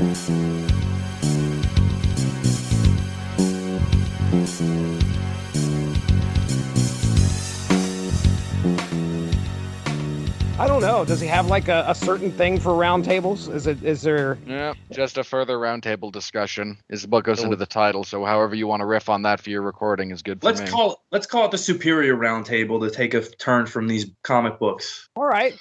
I don't know. Does he have like a certain thing for roundtables? Is there? Yeah, just a further roundtable discussion is what goes into the title. So however you want to riff on that for your recording is good for me. Let's call it the superior roundtable to take a turn from these comic books. All right.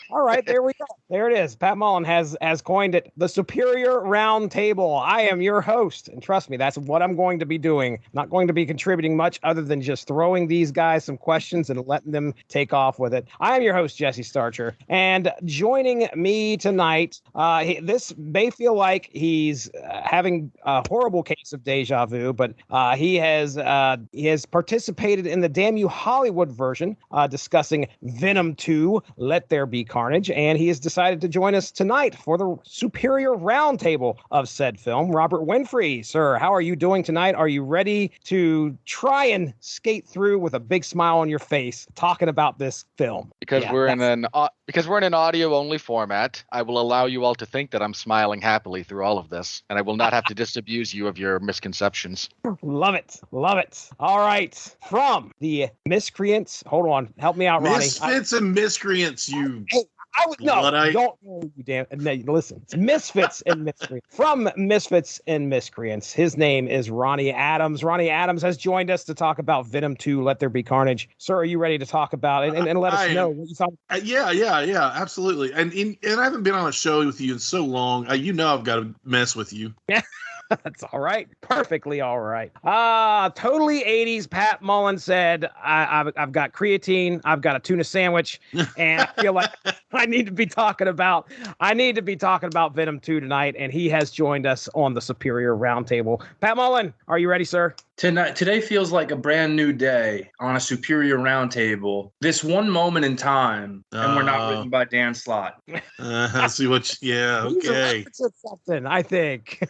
There we go. There it is. Pat Mullin has coined it, the superior roundtable. I am your host, and trust me, that's what I'm going to be doing. I'm not going to be contributing much other than just throwing these guys some questions and letting them take off with it. I am your host, Jesse Starcher. And joining me tonight, this may feel like he's having a horrible case of deja vu, but he has participated in the Damn You Hollywood version, discussing Venom 2, Let There Be Carnage, and he has decided to join us tonight for the superior roundtable of said film. Robert Winfree, sir, how are you doing tonight? Are you ready to try and skate through with a big smile on your face talking about this film? Because we're in an audio-only format, I will allow you all to think that I'm smiling happily through all of this, and I will not have to disabuse you of your misconceptions. Love it. All right. From the Miscreants. Hold on. Help me out, Ronnie. Misfits and Miscreants, you... Hey, I would know. Don't you damn. No, listen. It's Misfits and Miscreants. From Misfits and Miscreants. His name is Ronnie Adams. Ronnie Adams has joined us to talk about Venom 2, Let There Be Carnage. Sir, are you ready to talk about it and let us know what you thought? Yeah, absolutely. And I haven't been on a show with you in so long. I've got to mess with you. Yeah. That's all right. Perfectly all right. Totally 80s. Pat Mullin said, I've got creatine, I've got a tuna sandwich, and I feel like I need to be talking about Venom 2 tonight, and he has joined us on the Superior Roundtable. Pat Mullin, are you ready, sir? Today feels like a brand new day on a Superior Roundtable. This one moment in time, and we're not written by Dan Slott. I see what. Yeah, okay. It's something, I think.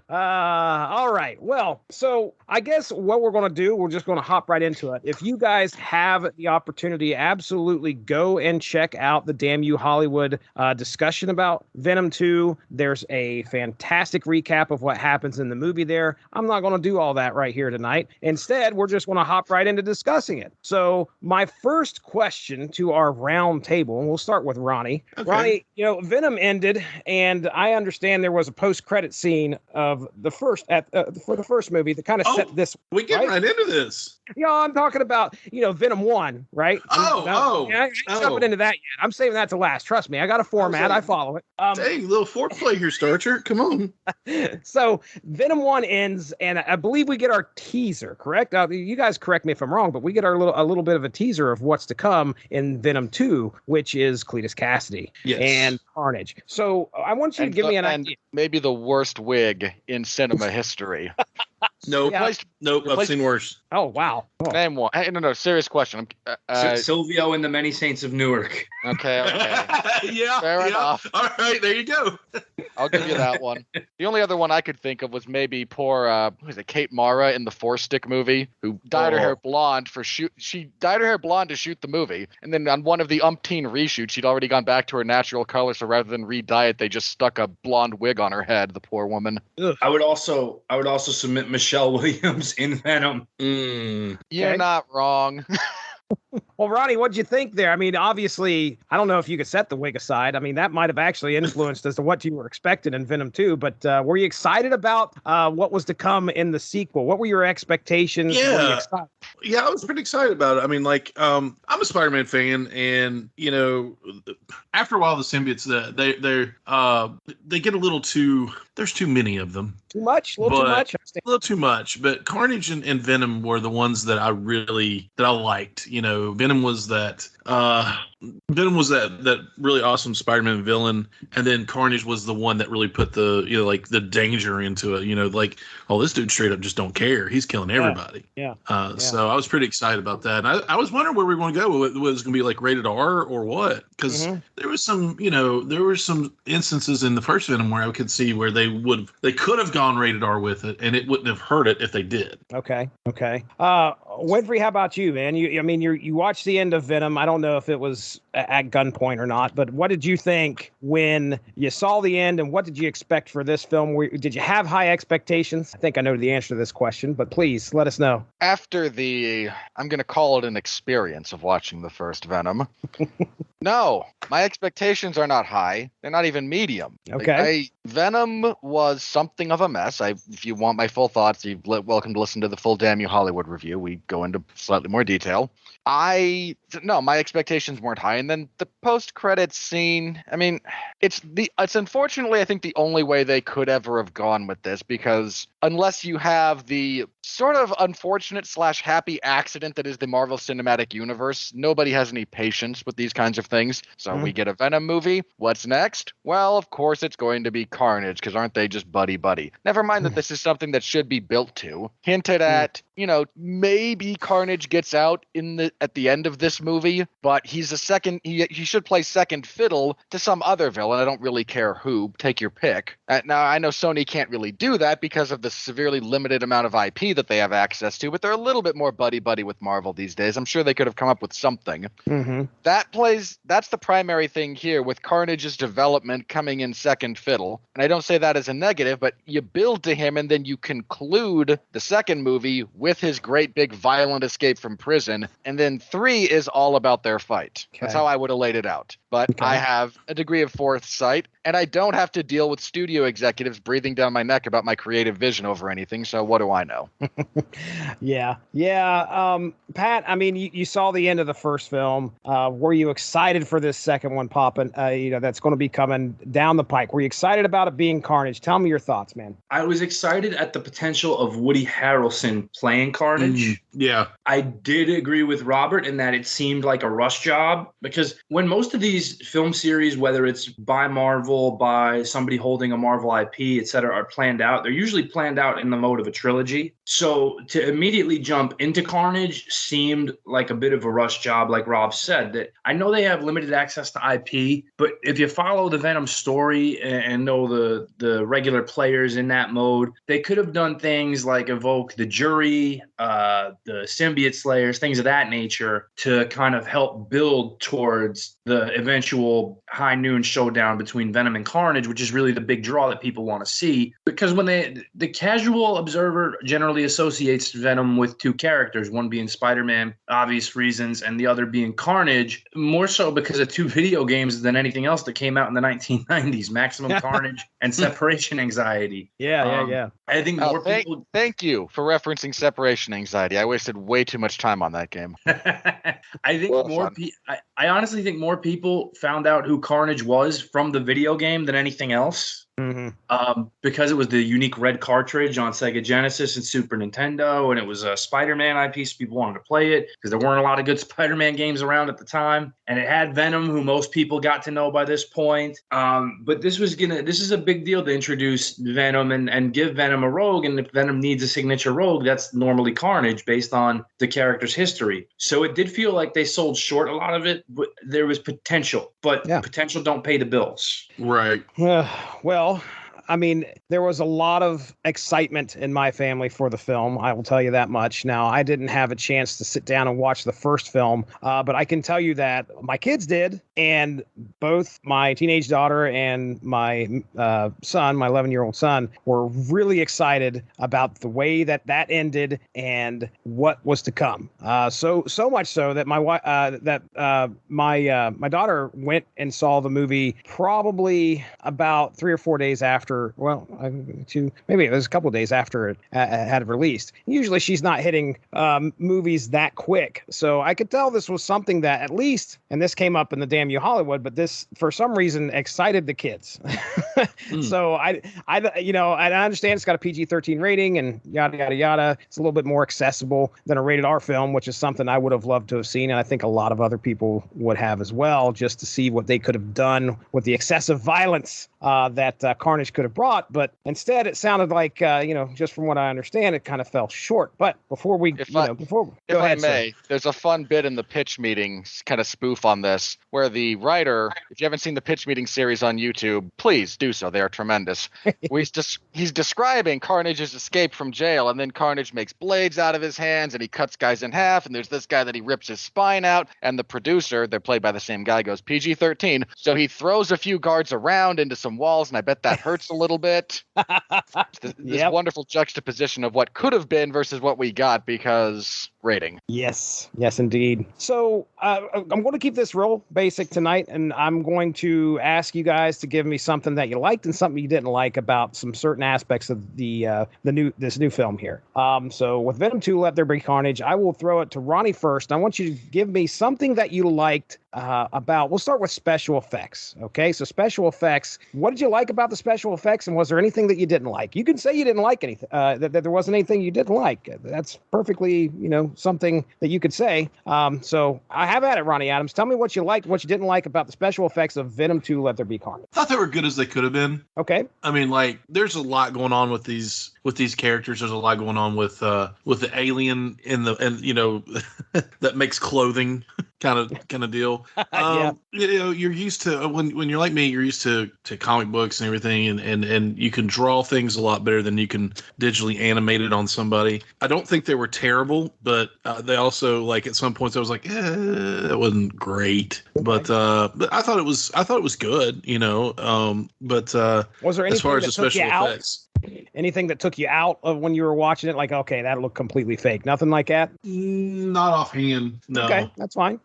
All right. Well, so I guess what we're going to do, we're just going to hop right into it. If you guys have the opportunity, absolutely go and check out the Damn You Hollywood discussion about Venom 2. There's a fantastic recap of what happens in the movie there. I'm not going to do all that right here tonight. Instead, we're just going to hop right into discussing it. So my first question to our round table, and we'll start with Ronnie. Okay. Ronnie, Venom ended, and I understand there was a post-credit scene of the first for the first movie that kind of set this. We get right into this. I'm talking about Venom 1, right? I ain't jumping into that yet. I'm saving that to last. Trust me, I got a format. I follow it. Dang, little foreplay here, Starcher. Come on. So Venom 1 ends, and I believe we get our teaser. Correct? You guys correct me if I'm wrong, but we get a little bit of a teaser of what's to come in Venom 2, which is Cletus Cassidy and Carnage. So I want you to give me an idea. Maybe the worst wig in cinema history. Nope. I've seen worse. Oh, wow. Oh. Name one. No, serious question. Silvio and the Many Saints of Newark. Okay. Yeah. Fair enough. All right, there you go. I'll give you that one. The only other one I could think of was maybe poor, Kate Mara in the Four Stick movie, who dyed her hair blonde she dyed her hair blonde to shoot the movie, and then on one of the umpteen reshoots, she'd already gone back to her natural color, so rather than re-dye it, they just stuck a blonde wig on her head. The poor woman. Ugh. I would also submit Michelle Williams in Venom. You're not wrong. Well, Ronnie, what'd you think there? I mean, obviously, I don't know if you could set the wig aside. I mean, that might have actually influenced as to what you were expecting in Venom 2, but were you excited about what was to come in the sequel? What were your expectations? Yeah, I was pretty excited about it. I mean, I'm a Spider-Man fan, and, after a while, the symbiotes, they get a little too, there's too many of them. Too much? A little too much. But Carnage and Venom were the ones that I liked. Venom was that really awesome Spider-Man villain, and then Carnage was the one that really put the the danger into it. This dude straight up just don't care. He's killing everybody. Yeah. So I was pretty excited about that. And I was wondering where we were going to go. Was it going to be rated R or what? Because there was some instances in the first Venom where I could see where they could have gone rated R with it, and it wouldn't have hurt it if they did. Okay. Winfree, how about you, man? You watched the end of Venom. I don't know if it was at gunpoint or not, but what did you think when you saw the end, and what did you expect for this film? Did you have high expectations? I think I know the answer to this question, but please let us know. After I'm going to call it an experience of watching the first Venom. No, my expectations are not high. They're not even medium. Okay. Venom was something of a mess. If you want my full thoughts, you're welcome to listen to the full Damn You Hollywood review. We go into slightly more detail. My expectations weren't high. And then the post-credits scene, I mean, it's unfortunately, I think, the only way they could ever have gone with this, because unless you have the sort of unfortunate / happy accident that is the Marvel Cinematic Universe, nobody has any patience with these kinds of things. So we get a Venom movie. What's next? Well, of course, it's going to be Carnage, because aren't they just buddy-buddy? Never mind that this is something that should be built to. Hinted at, maybe Carnage gets out at the end of this movie, but he's he should play second fiddle to some other villain. I don't really care who. Take your pick. Now, I know Sony can't really do that because of the severely limited amount of IP that they have access to, but they're a little bit more buddy-buddy with Marvel these days. I'm sure they could have come up with something. Mm-hmm. That's the primary thing here, with Carnage's development coming in second fiddle. And I don't say that as a negative, but you build to him and then you conclude the second movie with his great big violent escape from prison. And then 3 is all about their fight. Okay. That's how I would have laid it out. But I have a degree of foresight, and I don't have to deal with studio executives breathing down my neck about my creative vision over anything. So what do I know? Yeah. Pat, I mean, you saw the end of the first film. Were you excited for this second one popping? That's going to be coming down the pike. Were you excited about it being Carnage? Tell me your thoughts, man. I was excited at the potential of Woody Harrelson playing Carnage. Yeah. I did agree with Robert in that it seemed like a rush job, because when most of these film series, whether it's by Marvel, by somebody holding a Marvel IP, etc., are planned out, they're usually planned out in the mode of a trilogy. So to immediately jump into Carnage seemed like a bit of a rush job, like Rob said. That I know they have limited access to IP, but if you follow the Venom story and know the regular players in that mode, they could have done things like evoke the Jury, the symbiote slayers, things of that nature, to kind of help build towards the eventual high noon showdown between Venom and Carnage, which is really the big draw that people want to see. Because when the casual observer generally associates Venom with two characters, one being Spider-Man, obvious reasons, and the other being Carnage, more so because of 2 video games than anything else that came out in the 1990s, Maximum Carnage and Separation Anxiety. Yeah. I think more people... Thank you for referencing Separation Anxiety. I wasted way too much time on that game. I think I honestly think more people found out who Carnage was from the video game than anything else. Mm-hmm. Because it was the unique red cartridge on Sega Genesis and Super Nintendo, and it was a Spider-Man IP, so people wanted to play it because there weren't a lot of good Spider-Man games around at the time. And it had Venom, who most people got to know by this point. But this is a big deal to introduce Venom and give Venom a rogue. And if Venom needs a signature rogue, that's normally Carnage based on the character's history. So it did feel like they sold short a lot of it, but there was potential. But potential don't pay the bills. Right. Well, I mean, there was a lot of excitement in my family for the film. I will tell you that much. Now, I didn't have a chance to sit down and watch the first film, but I can tell you that my kids did. And both my teenage daughter and my son, my 11-year-old son, were really excited about the way that ended and what was to come. So much so that my daughter went and saw the movie probably about 3 or 4 days after. Well, maybe it was a couple of days after it had released. Usually she's not hitting movies that quick. So I could tell this was something that at least, and this came up in the Damn You Hollywood, but this for some reason excited the kids. So I understand it's got a PG-13 rating and yada, yada, yada. It's a little bit more accessible than a rated R film, which is something I would have loved to have seen. And I think a lot of other people would have as well, just to see what they could have done with the excessive violence that Carnage could have brought. But instead, it sounded like, just from what I understand, it kind of fell short. But before we, if I may, there's a fun bit in the pitch meeting, kind of spoof on this, where the writer, if you haven't seen the pitch meeting series on YouTube, please do so. They are tremendous. He's describing Carnage's escape from jail, and then Carnage makes blades out of his hands, and he cuts guys in half, and there's this guy that he rips his spine out, and the producer, they're played by the same guy, goes PG-13, so he throws a few guards around into some walls, and I bet that hurts a little bit. This wonderful juxtaposition of what could have been versus what we got, because rating. Yes, indeed. So I'm going to keep this real basic tonight, and I'm going to ask you guys to give me something that you liked and something you didn't like about some certain aspects of this new film here. So with Venom 2, Let There Be Carnage, I will throw it to Ronnie first. I want you to give me something that you liked about. We'll start with special effects. Okay, so special effects. What did you like about the special effects, and was there anything that you didn't like? You can say you didn't like anything. That there wasn't anything you didn't like. That's perfectly, something that you could say. So I have at it, Ronnie Adams. Tell me what you liked, what you didn't like about the special effects of Venom 2, Let There Be Carnage. I thought they were good as they could have been. Okay. I mean, like, there's a lot going on with these characters. There's a lot going on with the alien that makes clothing kind of deal. You're used to when you're like me, you're used to comic books and everything, and you can draw things a lot better than you can digitally animate it on somebody. I don't think they were terrible, but they also, like, at some points I was like, that wasn't great. But I thought it was good, But was there anything as far as that the special effects? Anything that took you out of when you were watching it? Like, okay, that looked completely fake. Nothing like that? Not offhand, no. Okay, that's fine.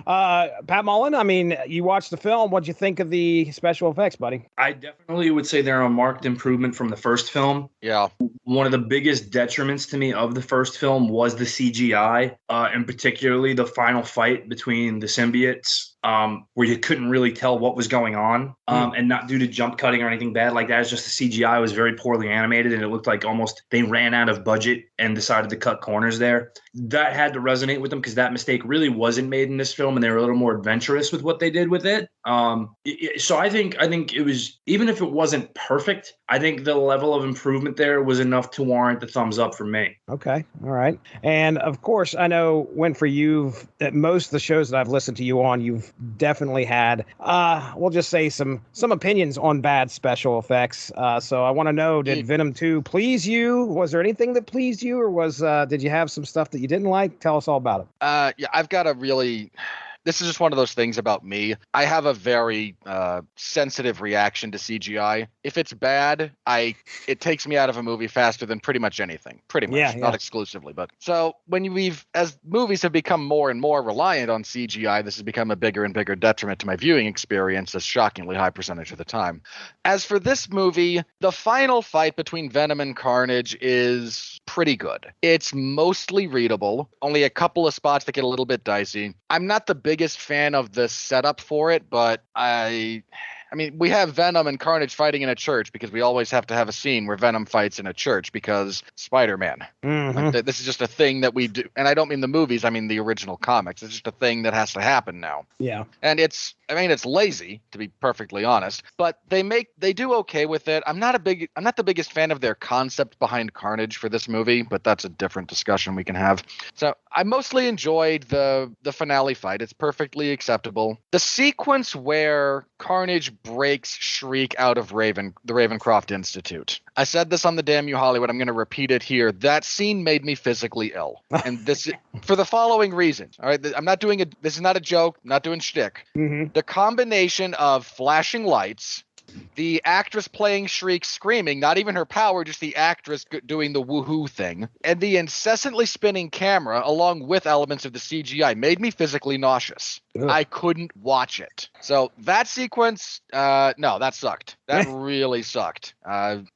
Pat Mullin, I mean, you watched the film. What'd you think of the special effects, buddy? I definitely would say they're a marked improvement from the first film. Yeah. One of the biggest detriments to me of the first film was the CGI, and particularly the final fight between the symbiotes. Where you couldn't really tell what was going on, and not due to jump cutting or anything bad like that. It's just the CGI was very poorly animated, and it looked like almost they ran out of budget and decided to cut corners there. That had to resonate with them because that mistake really wasn't made in this film, and they were a little more adventurous with what they did with it. So I think it was, even if it wasn't perfect, I think the level of improvement there was enough to warrant the thumbs up for me. Okay, all right. And of course, I know, Winfree, at most of the shows that I've listened to you on, you've definitely had, we'll just say some opinions on bad special effects. So I want to know, did Venom 2 please you? Was there anything that pleased you, or did you have some stuff that you didn't like? Tell us all about it. Yeah, I've got a really... This is just one of those things about me. I have a very sensitive reaction to CGI. If it's bad, it takes me out of a movie faster than pretty much anything. Pretty much, not exclusively, but so as movies have become more and more reliant on CGI, this has become a bigger and bigger detriment to my viewing experience, a shockingly high percentage of the time. As for this movie, the final fight between Venom and Carnage is pretty good. It's mostly readable. Only a couple of spots that get a little bit dicey. I'm not the biggest fan of the setup for it, but I mean, we have Venom and Carnage fighting in a church because we always have to have a scene where Venom fights in a church because Spider-Man. Like, this is just a thing that we do. And I don't mean the movies, I mean the original comics. It's just a thing that has to happen now. Yeah. And it's lazy, to be perfectly honest, but they do okay with it. I'm not the biggest fan of their concept behind Carnage for this movie, but that's a different discussion we can have. So I mostly enjoyed the finale fight. It's perfectly acceptable. The sequence where Carnage breaks Shriek out of the Ravencroft Institute. I said this on the Damn You Hollywood. I'm going to repeat it here. That scene made me physically ill. And this, for the following reasons. All right. This is not a joke. I'm not doing shtick. Mm-hmm. The combination of flashing lights, the actress playing Shriek screaming, not even her power, just the actress doing the woohoo thing, and the incessantly spinning camera along with elements of the CGI made me physically nauseous. Ugh. I couldn't watch it. So that sequence, no, that sucked. That really sucked.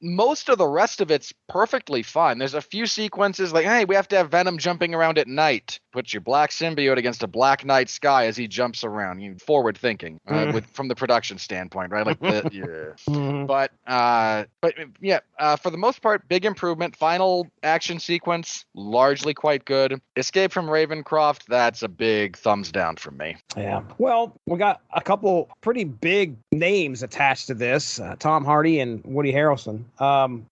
Most of the rest of it's perfectly fine. There's a few sequences like, hey, we have to have Venom jumping around at night. Put your black symbiote against a black night sky as he jumps around. You forward thinking from the production standpoint, right? Like But for the most part, big improvement. Final action sequence, largely quite good. Escape from Ravencroft, that's a big thumbs down from me. Yeah. Well, we got a couple pretty big names attached to this, Tom Hardy and Woody Harrelson.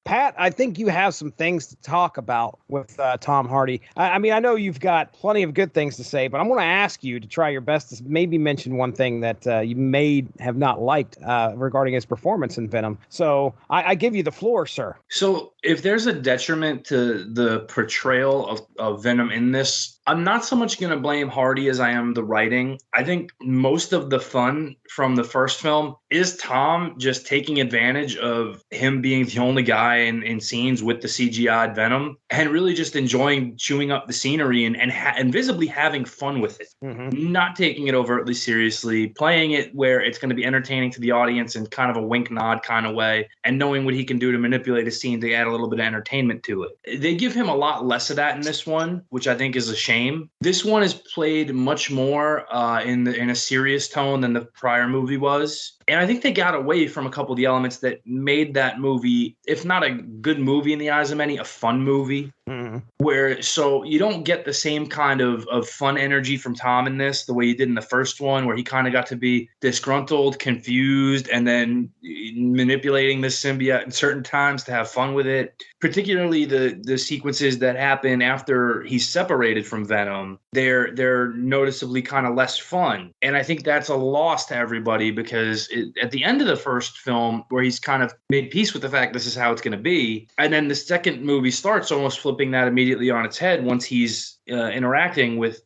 Pat, I think you have some things to talk about with Tom Hardy. I mean, I know you've got plenty of good things to say, but I'm going to ask you to try your best to maybe mention one thing that you may have not liked regarding his performance in Venom. So I give you the floor, sir. So if there's a detriment to the portrayal of Venom in this, I'm not so much going to blame Hardy as I am the writing. I think most of the fun from the first film is Tom just taking advantage of him being the only guy in scenes with the CGI Venom and really just enjoying chewing up the scenery and visibly having fun with it. Mm-hmm. Not taking it overtly seriously, playing it where it's going to be entertaining to the audience in kind of a wink nod kind of way, and knowing what he can do to manipulate a scene to add a little bit of entertainment to it. They give him a lot less of that in this one, which I think is a shame. This one is played much more in a serious tone than the prior movie was. And I think they got away from a couple of the elements that made that movie, if not a good movie in the eyes of many, a fun movie. Mm-hmm. Where so you don't get the same kind of fun energy from Tom in this the way you did in the first one, where he kind of got to be disgruntled, confused, and then manipulating the symbiote at certain times to have fun with it. Particularly the sequences that happen after he's separated from Venom, they're noticeably kind of less fun. And I think that's a loss to everybody because at the end of the first film, where he's kind of made peace with the fact this is how it's going to be, and then the second movie starts almost flipping that immediately on its head once he's interacting with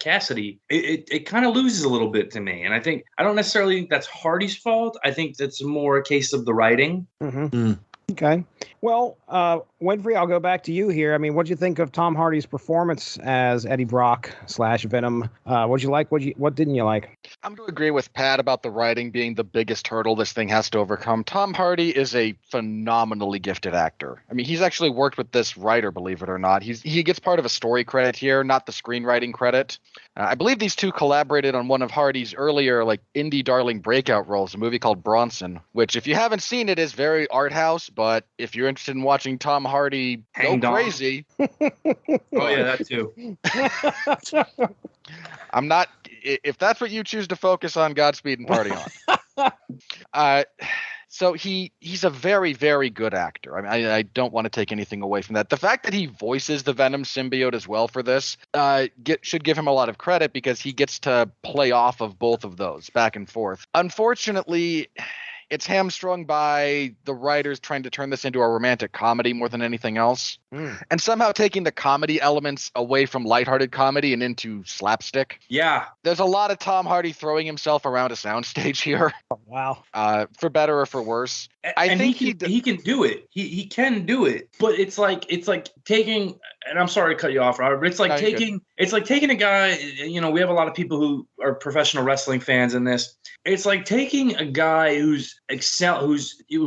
Cassidy, it kind of loses a little bit to me. And I don't necessarily think that's Hardy's fault. I think that's more a case of the writing. Mm-hmm. Mm. Okay. Well, Winfree, I'll go back to you here. I mean, what'd you think of Tom Hardy's performance as Eddie Brock / Venom? What'd you like? What didn't you like? I'm going to agree with Pat about the writing being the biggest hurdle this thing has to overcome. Tom Hardy is a phenomenally gifted actor. I mean, he's actually worked with this writer, believe it or not. He gets part of a story credit here, not the screenwriting credit. I believe these two collaborated on one of Hardy's earlier, indie darling breakout roles, a movie called Bronson, which if you haven't seen it is very art house, but if you're interested in watching Tom Hardy go crazy. Oh yeah, that too. I'm not, if that's what you choose to focus on, Godspeed and party on. So he's a very, very good actor. I mean, I don't want to take anything away from that. The fact that he voices the Venom symbiote as well for this should give him a lot of credit because he gets to play off of both of those back and forth. Unfortunately, it's hamstrung by the writers trying to turn this into a romantic comedy more than anything else. And somehow taking the comedy elements away from lighthearted comedy and into slapstick. Yeah. There's a lot of Tom Hardy throwing himself around a soundstage here. Oh, wow. For better or for worse. I think he can do it. He can do it. But it's like taking, and I'm sorry to cut you off, Robert, but it's like taking a guy, we have a lot of people who are professional wrestling fans in this. It's like taking a guy who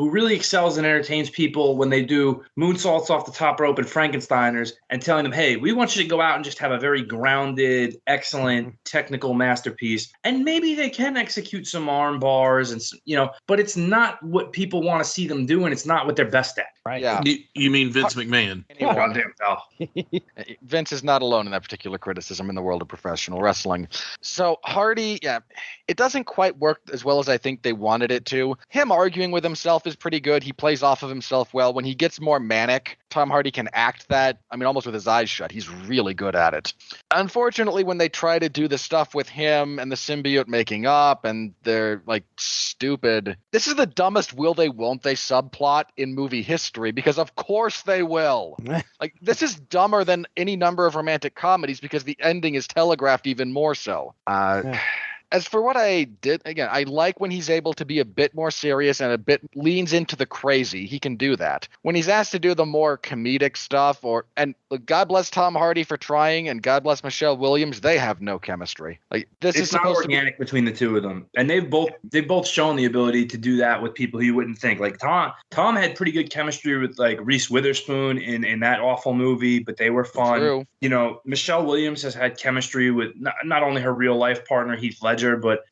really excels and entertains people when they do moonsaults off the top rope and Frankensteiners, and telling them, hey, we want you to go out and just have a very grounded, excellent technical masterpiece. And maybe they can execute some arm bars and but it's not what people want to see them do, and it's not what they're best at. Right. Yeah. You mean Vince McMahon? Goddamn hell. Vince is not alone in that particular criticism in the world of professional wrestling. So Hardy, it doesn't quite work as well as I think they wanted it to. Him arguing with himself is pretty good. He plays off of himself well. When he gets more manic, Tom Hardy can act that, almost with his eyes shut. He's really good at it. Unfortunately, when they try to do the stuff with him and the symbiote making up and they're stupid, this is the dumbest will they won't they subplot in movie history, because of course they will. This is dumber than any number of romantic comedies because the ending is telegraphed even more so. As for what I did, again, I like when he's able to be a bit more serious and a bit leans into the crazy. He can do that. When he's asked to do the more comedic stuff, and God bless Tom Hardy for trying, and God bless Michelle Williams, they have no chemistry. It's not organic between the two of them, and they've both shown the ability to do that with people you wouldn't think. Tom had pretty good chemistry with Reese Witherspoon in that awful movie, but they were fun. True. Michelle Williams has had chemistry with not only her real life partner Heath Ledger, her, but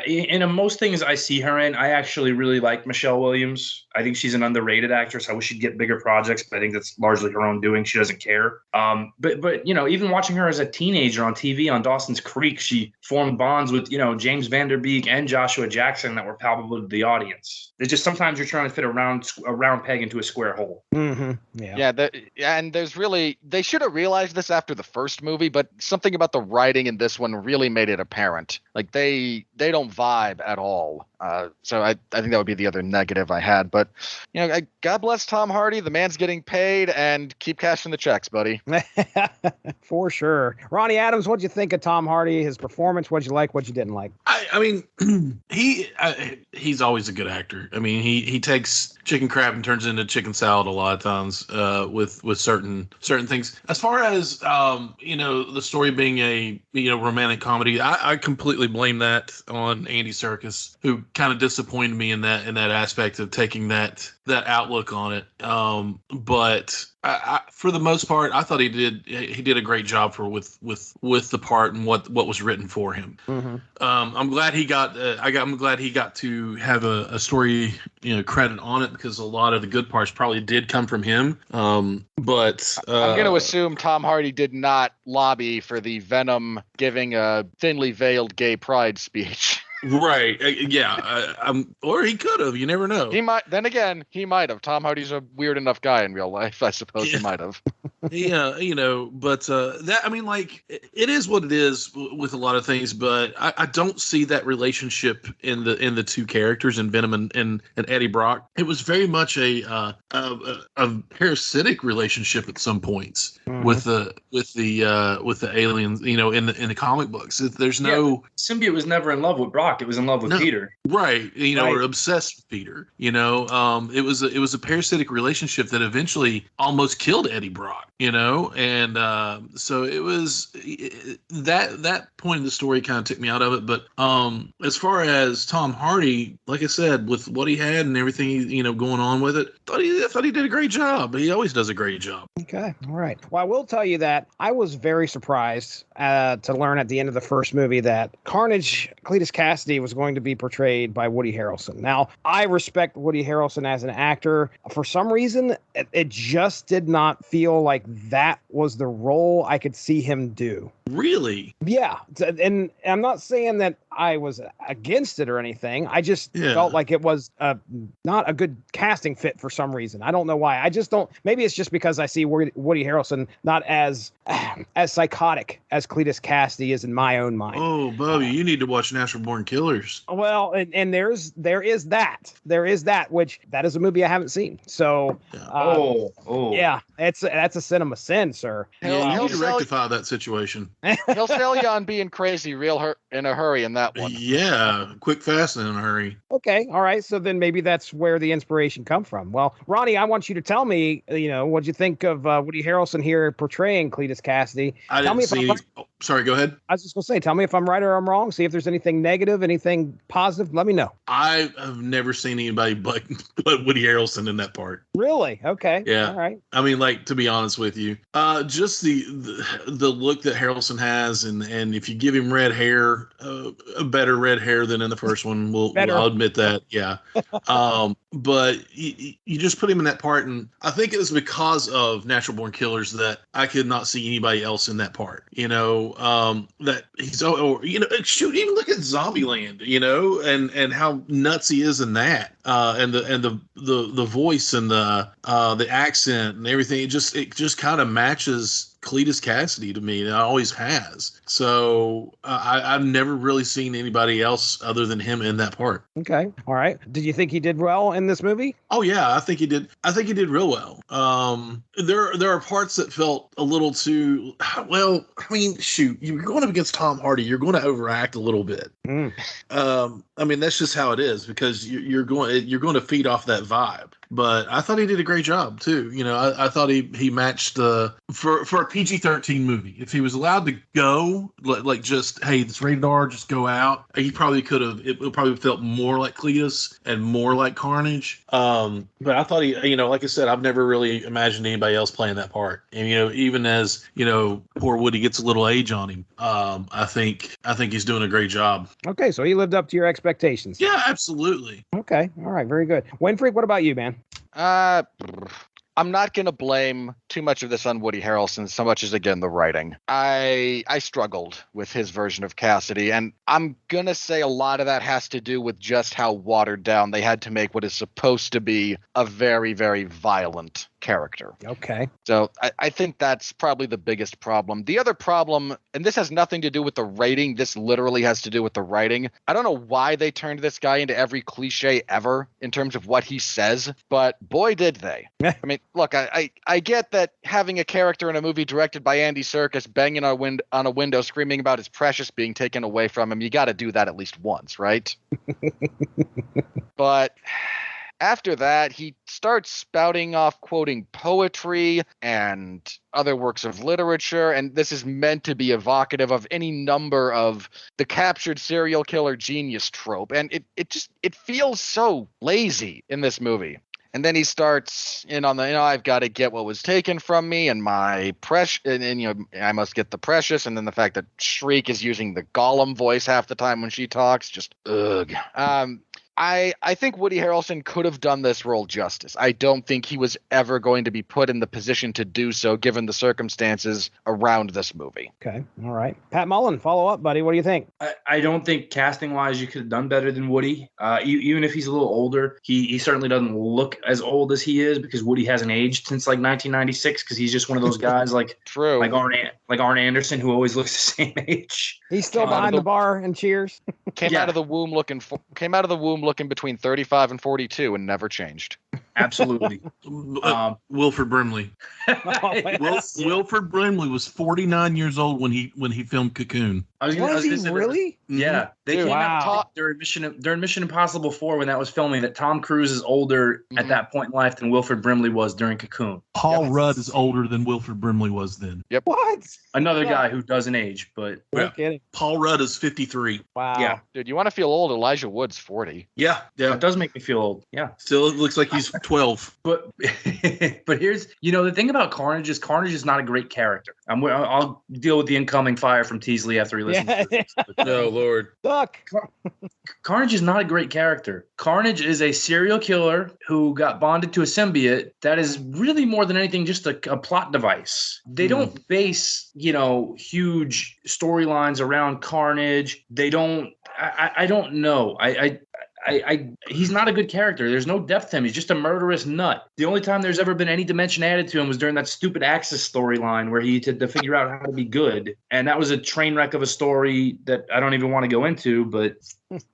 in most things I see her in, I actually really like Michelle Williams. I think she's an underrated actress. I wish she'd get bigger projects, but I think that's largely her own doing. She doesn't care. But even watching her as a teenager on TV on Dawson's Creek, she formed bonds with James Van Der Beek and Joshua Jackson that were palpable to the audience. It's just sometimes you're trying to fit a round peg into a square hole. Mm-hmm. Yeah. And there's really, they should have realized this after the first movie, but something about the writing in this one really made it apparent. Like they don't vibe at all. So I think that would be the other negative I had. But God bless Tom Hardy. The man's getting paid, and keep cashing the checks, buddy. For sure. Ronnie Adams, what'd you think of Tom Hardy? His performance? What'd you like? What you didn't like? I mean, he's always a good actor. I mean, he takes chicken crab and turns it into chicken salad a lot of times with certain things. As far as the story being a romantic comedy, I completely blame that on Andy Serkis, who kind of disappointed me in that aspect of taking that outlook on it. But I, for the most part, I thought he did a great job with the part and what was written for him. Mm-hmm. I'm glad he got to have a story credit on it, because a lot of the good parts probably did come from him. But I'm going to assume Tom Hardy did not lobby for the Venom giving a thinly veiled gay pride speech. Right. Yeah. Or he could have. You never know. He might. Then again, he might have. Tom Hardy's a weird enough guy in real life. I suppose he might have. Yeah. But that, I mean, like, it is what it is with a lot of things. But I don't see that relationship in the two characters, in Venom and Eddie Brock. It was very much a parasitic relationship at some points. Mm-hmm. with the aliens. In the comic books, there's no symbiote was never in love with Brock. It was in love with Peter. Right. Or obsessed with Peter. It was a parasitic relationship that eventually almost killed Eddie Brock, and so it was that point in the story kind of took me out of it. But as far as Tom Hardy, like I said, with what he had and everything, going on with it, I thought he did a great job. He always does a great job. Okay. All right. Well, I will tell you that I was very surprised to learn at the end of the first movie that Carnage, Cletus Cassidy, was going to be portrayed by Woody Harrelson. Now, I respect Woody Harrelson as an actor. For some reason, it just did not feel like that was the role I could see him do. Really? Yeah. And I'm not saying that I was against it or anything. I just felt like it was not a good casting fit for some reason. I don't know why. I just don't. Maybe it's just because I see Woody Harrelson not as psychotic as Cletus Cassidy is in my own mind. Oh, Bobby, you need to watch Natural Born Killers. Well, and there is that, which that is a movie I haven't seen. So, yeah, that's a cinema sin, sir. Yeah, you need to rectify that situation. He'll sell you on being crazy in a hurry in that one. Yeah, quick, fast, and in a hurry. Okay, all right. So then maybe that's where the inspiration come from. Well, Ronnie, I want you to tell me, what'd you think of Woody Harrelson here portraying Cletus Cassidy? Sorry, go ahead. I was just gonna say, tell me if I'm right or I'm wrong. See if there's anything negative, anything positive. Let me know. I have never seen anybody but Woody Harrelson in that part. Really? Okay. Yeah. All right. I mean, like, to be honest with you, just the look that Harrelson has, and if you give him red hair, a better red hair than in the first one, I'll admit that. Yeah. But you just put him in that part, and I think it was because of Natural Born Killers that I could not see anybody else in that part. That he's shoot, even look at Zombieland, and how nuts he is in that, and the voice and the accent and everything. It just kind of matches Cletus Cassidy to me, and it always has. So I've never really seen anybody else other than him in that part. Okay, all right. Did you think he did well in this movie? Oh yeah, I think he did. I think he did real well. There are parts that felt a little too well. I mean, shoot, you're going up against Tom Hardy, you're going to overact a little bit. I mean, that's just how it is, because you're going to feed off that vibe. but I thought he did a great job too. I thought he matched for a PG-13 movie. If he was allowed to go, like just, hey, it's rated R, just go out, he probably could have. It probably felt more like Cletus and more like Carnage. But I thought he, like I said, I've never really imagined anybody else playing that part. And even as poor Woody gets a little age on him, I think he's doing a great job. Okay, so he lived up to your expectations. Yeah, absolutely. Okay, all right, very good. Winfree, what about you, man? I'm not going to blame too much of this on Woody Harrelson so much as, again, the writing. I struggled with his version of Cassidy, and I'm going to say a lot of that has to do with just how watered down they had to make what is supposed to be a very, very violent character. Okay. So I think that's probably the biggest problem. The other problem, and this has nothing to do with the writing, this literally has to do with the writing. I don't know why they turned this guy into every cliche ever in terms of what he says, but boy, did they. I mean, look, I get that having a character in a movie directed by Andy Serkis banging on a window screaming about his precious being taken away from him, you got to do that at least once, right? But after that, he starts spouting off quoting poetry and other works of literature, and this is meant to be evocative of any number of the captured serial killer genius trope, and it feels so lazy in this movie. And then he starts in on the, I've got to get what was taken from me and my precious, and I must get the precious. And then the fact that Shriek is using the Gollum voice half the time when she talks, just ugh. I think Woody Harrelson could have done this role justice. I don't think he was ever going to be put in the position to do so given the circumstances around this movie. Okay. All right. Pat Mullin, follow up, buddy. What do you think? I don't think casting-wise you could have done better than Woody. Even if he's a little older, he certainly doesn't look as old as he is because Woody hasn't aged since like 1996 because he's just one of those guys like True. like Arn Anderson who always looks the same age. He's still behind the bar and Cheers. Came out of the womb looking between 35 and 42 and never changed. Absolutely. Wilford Brimley. Wilford Brimley was 49 years old when he filmed Cocoon. Was he really? Yeah. They came out during Mission Impossible 4 when that was filming that Tom Cruise is older at that point in life than Wilford Brimley was during Cocoon. Paul Rudd is older than Wilford Brimley was then. Yep. What? Another guy who doesn't age, but No kidding. Paul Rudd is 53. Wow. Yeah. Dude, you want to feel old? Elijah Wood's 40. Yeah. it does make me feel old. Yeah. Still, it looks like he's 12. But here's the thing about Carnage is not a great character. I'll deal with the incoming fire from Teasley after he listens to this. Oh Lord. Duck. Carnage is not a great character. Carnage is a serial killer who got bonded to a symbiote that is really more than anything just a plot device. They don't base, huge storylines around Carnage. They don't I don't know. He's not a good character. There's no depth to him. He's just a murderous nut. The only time there's ever been any dimension added to him was during that stupid Axis storyline where he had to figure out how to be good. And that was a train wreck of a story that I don't even want to go into, but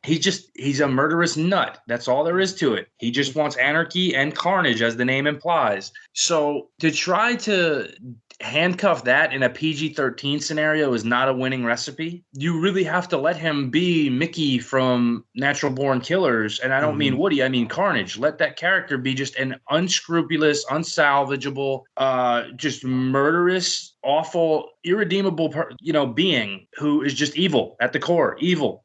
he's a murderous nut. That's all there is to it. He just wants anarchy and carnage, as the name implies. So to try to handcuff that in a PG-13 scenario is not a winning recipe. You really have to let him be Mickey from Natural Born Killers. And I don't mean Woody, I mean Carnage. Let that character be just an unscrupulous, unsalvageable, just murderous, awful, irredeemable, being who is just evil at the core,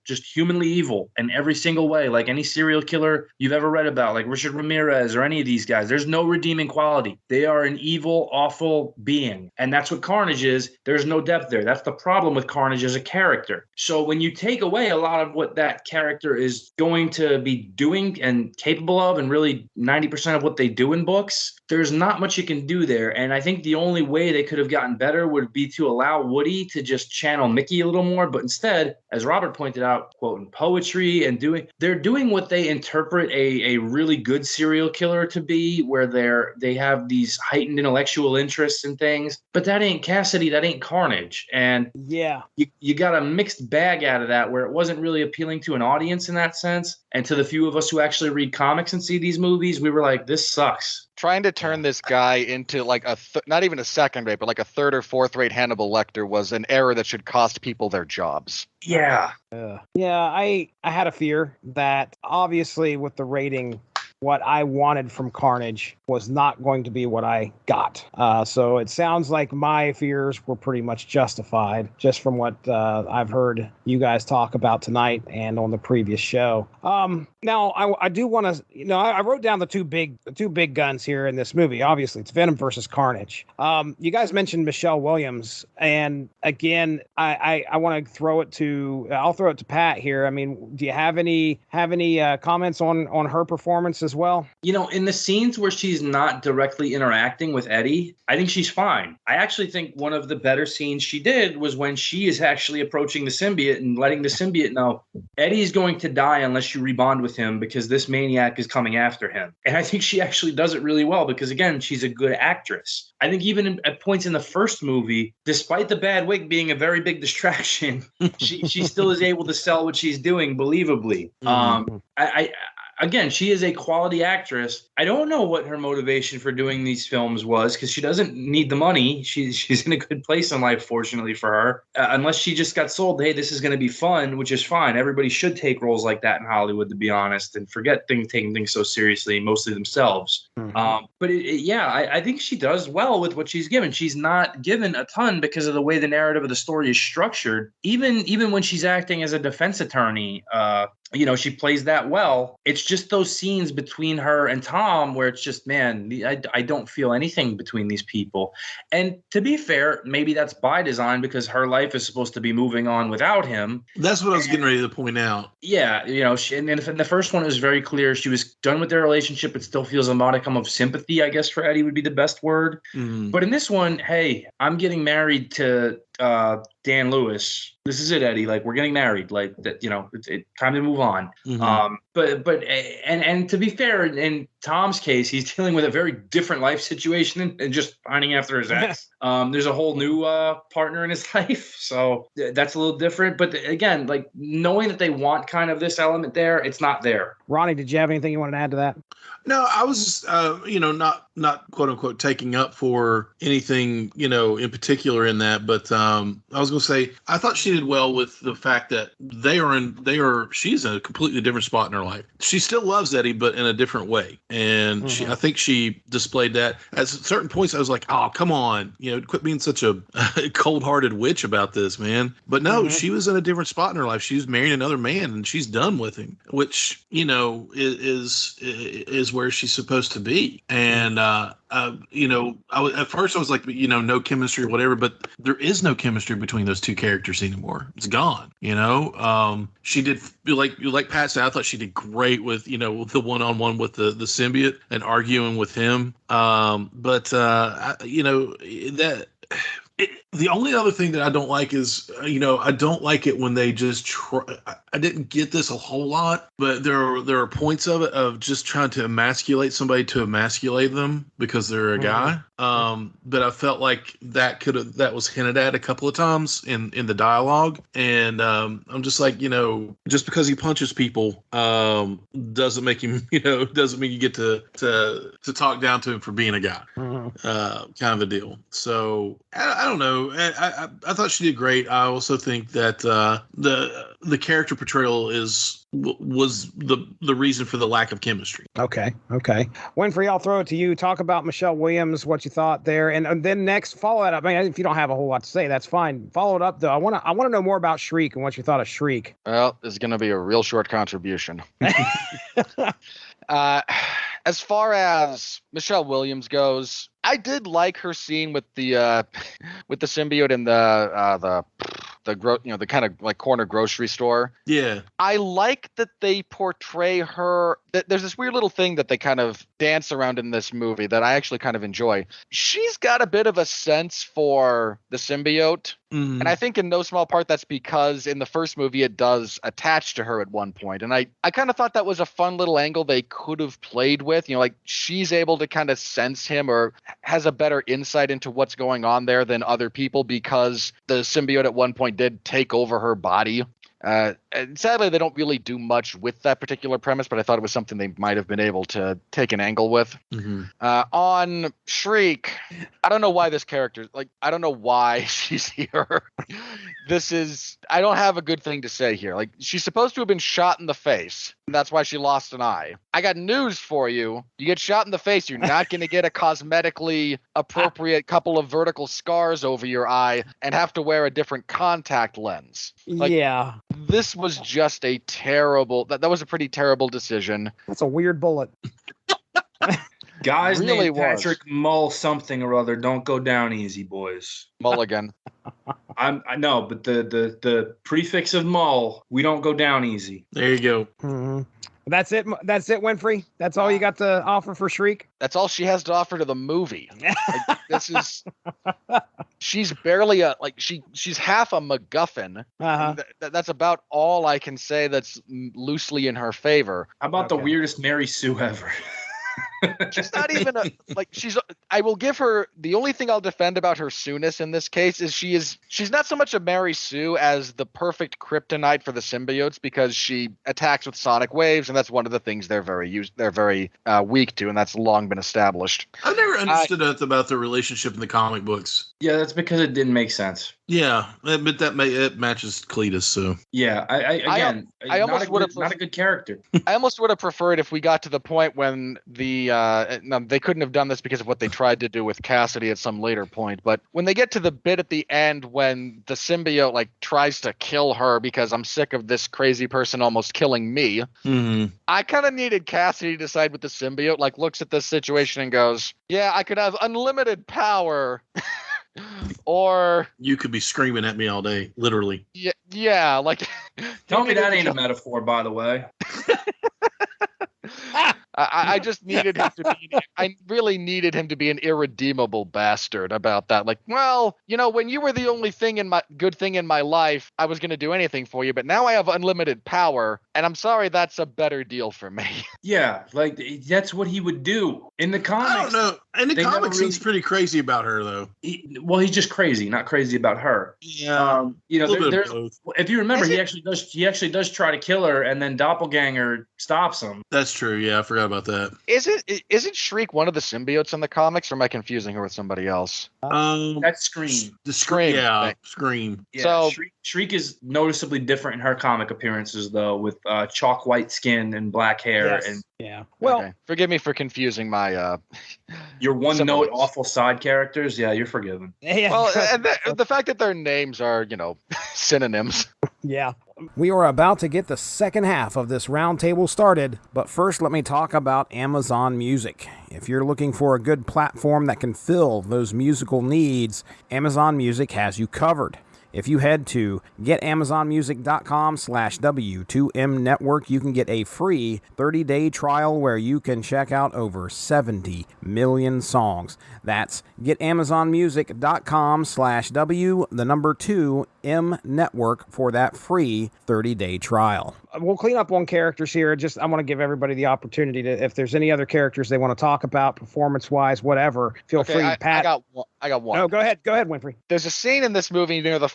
just humanly evil in every single way, like any serial killer you've ever read about, like Richard Ramirez or any of these guys. There's no redeeming quality. They are an evil, awful being. And that's what Carnage is. There's no depth there. That's the problem with Carnage as a character. So when you take away a lot of what that character is going to be doing and capable of, and really 90% of what they do in books, there's not much you can do there. And I think the only way they could have gotten better would be to allow Woody to just channel Mickey a little more. But instead, as Robert pointed out, quoting poetry and they're doing what they interpret a really good serial killer to be, where they have these heightened intellectual interests and things. But that ain't Cassidy, that ain't Carnage. And yeah, you got a mixed bag out of that, where it wasn't really appealing to an audience in that sense. And to the few of us who actually read comics and see these movies, we were like, this sucks. Trying to turn this guy into like not even a second rate, but like a third or fourth rate Hannibal Lecter was an error that should cost people their jobs. Yeah. I had a fear that obviously with the rating, what I wanted from Carnage was not going to be what I got. So it sounds like my fears were pretty much justified just from what I've heard you guys talk about tonight and on the previous show. Now I do want to, I wrote down the two big guns here in this movie. Obviously, it's Venom versus Carnage. You guys mentioned Michelle Williams, and again, I want to throw it to Pat here. I mean, do you have any comments on her performance as well? In the scenes where she's not directly interacting with Eddie, I think she's fine. I actually think one of the better scenes she did was when she is actually approaching the symbiote and letting the symbiote know Eddie's going to die unless you rebond with him because this maniac is coming after him. And I think she actually does it really well because, again, she's a good actress. I think even at points in the first movie, despite the bad wig being a very big distraction, she still is able to sell what she's doing believably. Again, she is a quality actress. I don't know what her motivation for doing these films was because she doesn't need the money. She's in a good place in life, fortunately for her, unless she just got sold, hey, this is going to be fun, which is fine. Everybody should take roles like that in Hollywood, to be honest, and forget taking things so seriously, mostly themselves. But I think she does well with what she's given. She's not given a ton because of the way the narrative of the story is structured. Even when she's acting as a defense attorney, she plays that well. It's just those scenes between her and Tom where it's just, man, I don't feel anything between these people. And to be fair, maybe that's by design because her life is supposed to be moving on without him. That's what I was getting ready to point out. Yeah, and in the first one, it was very clear she was done with their relationship, but still feels a modicum of sympathy, I guess, for Eddie would be the best word. But in this one, hey, I'm getting married to Dan Lewis. This is it, Eddie. Like, we're getting married. Like that, it's time to move on. But to be fair, in Tom's case, he's dealing with a very different life situation and just finding after his ex. There's a whole new partner in his life, so that's a little different. But again, like knowing that they want kind of this element there, it's not there. Ronnie, did you have anything you wanted to add to that? No, I was just, not quote unquote taking up for anything, in particular in that. But I was going to say, I thought she did well with the fact that she's in a completely different spot in her life. She still loves Eddie, but in a different way. And I think she displayed that at certain points. I was like, oh, come on, quit being such a cold hearted witch about this, man. But no, she was in a different spot in her life. She was marrying another man and she's done with him, which, is where she's supposed to be. And, at first I was like, no chemistry or whatever, but there is no chemistry between those two characters anymore. It's gone. She did, like Pat said, I thought she did great with, the one-on-one with the symbiote and arguing with him. The only other thing that I don't like is, I don't like it when they just try. I didn't get this a whole lot, but there are points of it of just trying to emasculate somebody to emasculate them because they're a guy. But I felt like that was hinted at a couple of times in the dialogue, and I'm just like, just because he punches people doesn't make him, doesn't mean you get to talk down to him for being a guy, kind of a deal. So I don't know. I thought she did great. I also think that the character portrayal was the reason for the lack of chemistry. Okay. Winfree, I'll throw it to you. Talk about Michelle Williams, what you thought there, and then next follow that up. I mean, if you don't have a whole lot to say, that's fine. Follow it up though. I want to know more about Shriek and what you thought of Shriek. Well, this is going to be a real short contribution. As far as Michelle Williams goes, I did like her scene with the symbiote in the kind of like corner grocery store. Yeah. I like that they portray her. There's this weird little thing that they kind of dance around in this movie that I actually kind of enjoy. She's got a bit of a sense for the symbiote. And I think in no small part that's because in the first movie it does attach to her at one point. And I kind of thought that was a fun little angle they could have played with. Like she's able to kind of sense him or has a better insight into what's going on there than other people because the symbiote at one point did take over her body. And sadly, they don't really do much with that particular premise, but I thought it was something they might have been able to take an angle with. On Shriek, I don't know why this character, like, I don't know why she's here. I don't have a good thing to say here. Like, she's supposed to have been shot in the face, and that's why she lost an eye. I got news for you. You get shot in the face, you're not going to get a cosmetically appropriate couple of vertical scars over your eye and have to wear a different contact lens. Like, yeah. This was just a terrible, that was a pretty terrible decision. That's a weird bullet. Guys Really named Patrick Mull something or other. Don't go down easy, boys. Mulligan. I know, but the prefix of Mull, we don't go down easy. There you go. Mm-hmm. That's it, Winfrey? That's all you got to offer for Shriek? That's all she has to offer to the movie. Like, this is... She's barely she's half a MacGuffin. That's about all I can say that's loosely in her favor. How about the weirdest Mary Sue ever? She's not even I will give her, the only thing I'll defend about her Sue-ness in this case is she's not so much a Mary Sue as the perfect kryptonite for the symbiotes, because she attacks with sonic waves, and that's one of the things they're very weak to, and that's long been established. I've never understood that about the relationship in the comic books. Yeah, that's because it didn't make sense. Yeah, but it matches Cletus, so. Yeah, I almost would have not a good character. I almost would have preferred if we got to the point when they couldn't have done this because of what they tried to do with Cassidy at some later point, but when they get to the bit at the end when the symbiote tries to kill her because I'm sick of this crazy person almost killing me, I kind of needed Cassidy to side with the symbiote, looks at this situation and goes, yeah, I could have unlimited power. Or you could be screaming at me all day, literally. Yeah, tell me that ain't a metaphor, by the way. I just needed him to be. I really needed him to be an irredeemable bastard about that. When you were the only good thing in my life, I was going to do anything for you, but now I have unlimited power, and I'm sorry, that's a better deal for me. Yeah, that's what he would do in the comics. I don't know. In the comics, he's pretty crazy about her, though. He's just crazy, not crazy about her. Yeah. If you remember, he actually does try to kill her, and then Doppelganger stops him. That's true. Yeah, I forgot about that. Isn't Shriek one of the symbiotes in the comics, or am I confusing her with somebody else? That's Scream. The Scream. Yeah, Scream. Yeah, so Shriek is noticeably different in her comic appearances, though, with chalk white skin and black hair. Yes. And yeah. Well, okay. Forgive me for confusing my your one-note awful side characters. Yeah, you're forgiven. Yeah. Well, and the fact that their names are synonyms. Yeah. We are about to get the second half of this roundtable started, but first let me talk about Amazon Music. If you're looking for a good platform that can fill those musical needs, Amazon Music has you covered. If you head to getamazonmusic.com/W2M network, you can get a free 30-day trial where you can check out over 70 million songs. That's getamazonmusic.com/W2M network for that free 30-day trial. We'll clean up one characters here. I want to give everybody the opportunity to, if there's any other characters they want to talk about, performance-wise, whatever, feel free. Pat, I got one. No, go ahead, Winfrey. There's a scene in this movie near the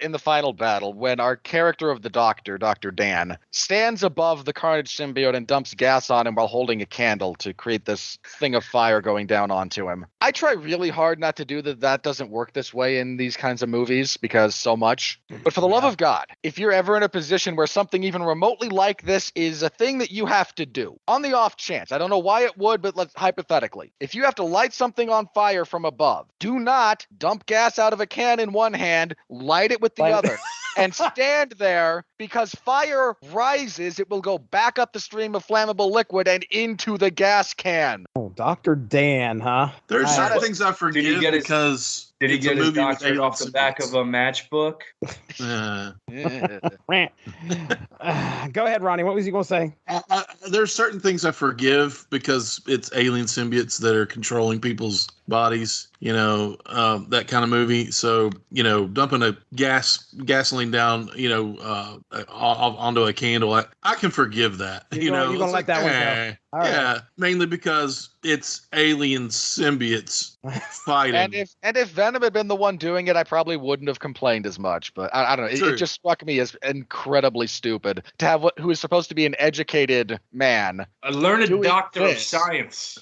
in the final battle when our character of the Doctor, Dr. Dan, stands above the Carnage symbiote and dumps gas on him while holding a candle to create this thing of fire going down onto him. I try really hard not to do that. That doesn't work this way in these kinds of movies because so much. But for the love of God, if you're ever in a position where something even remotely like this is a thing that you have to do, on the off chance, I don't know why it would, but hypothetically, if you have to light something on fire from above, do not dump gas out of a can in one hand, light it with the other, and stand there, because fire rises, it will go back up the stream of flammable liquid and into the gas can. Oh, Dr. Dan, huh? There's certain things I forgive because did he get his doctorate off the back of a matchbook? Go ahead, Ronnie. What was he going to say? There's certain things I forgive because it's alien symbiotes that are controlling people's bodies, that kind of movie. So, dumping a gasoline down, onto a candle, I can forgive that. You're going to let that one go. All right. Yeah, mainly because it's alien symbiotes fighting. And if Venom had been the one doing it, I probably wouldn't have complained as much. But I don't know. It just struck me as incredibly stupid to have who is supposed to be an educated man, a learned doctor of science,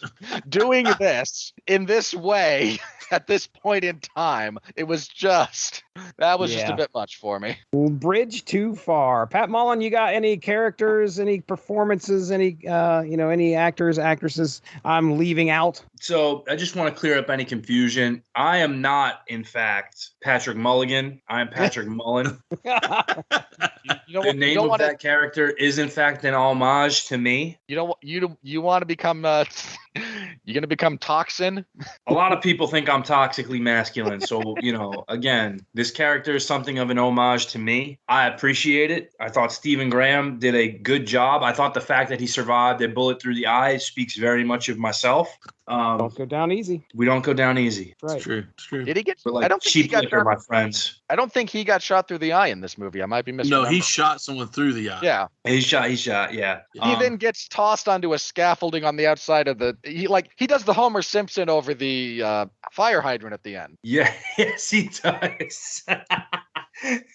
doing this in this way at this point in time. It was just just a bit much for me. Bridge too far. Pat Mullin, you got any characters, any performances, any any actors, actresses I'm leaving out? So I just want to clear up any confusion. I am not, in fact, Patrick Mulligan. I am Patrick Mullin. The name of that character is, in fact, an homage to me. You want to become you're gonna become Toxin? A lot of people think I'm toxically masculine. So, again, this character is something of an homage to me. I appreciate it. I thought Stephen Graham did a good job. I thought the fact that he survived a bullet through the eye speaks very much of myself. Don't go down easy. We don't go down easy. Right. It's true. Did he get? We're like I don't think he got liquor, my friends. I don't think he got shot through the eye in this movie. I might be misremembering. No, he shot someone through the eye. Yeah. He shot. Yeah. He then gets tossed onto a scaffolding on the outside of he does the Homer Simpson over the fire hydrant at the end. Yeah. Yes, he does.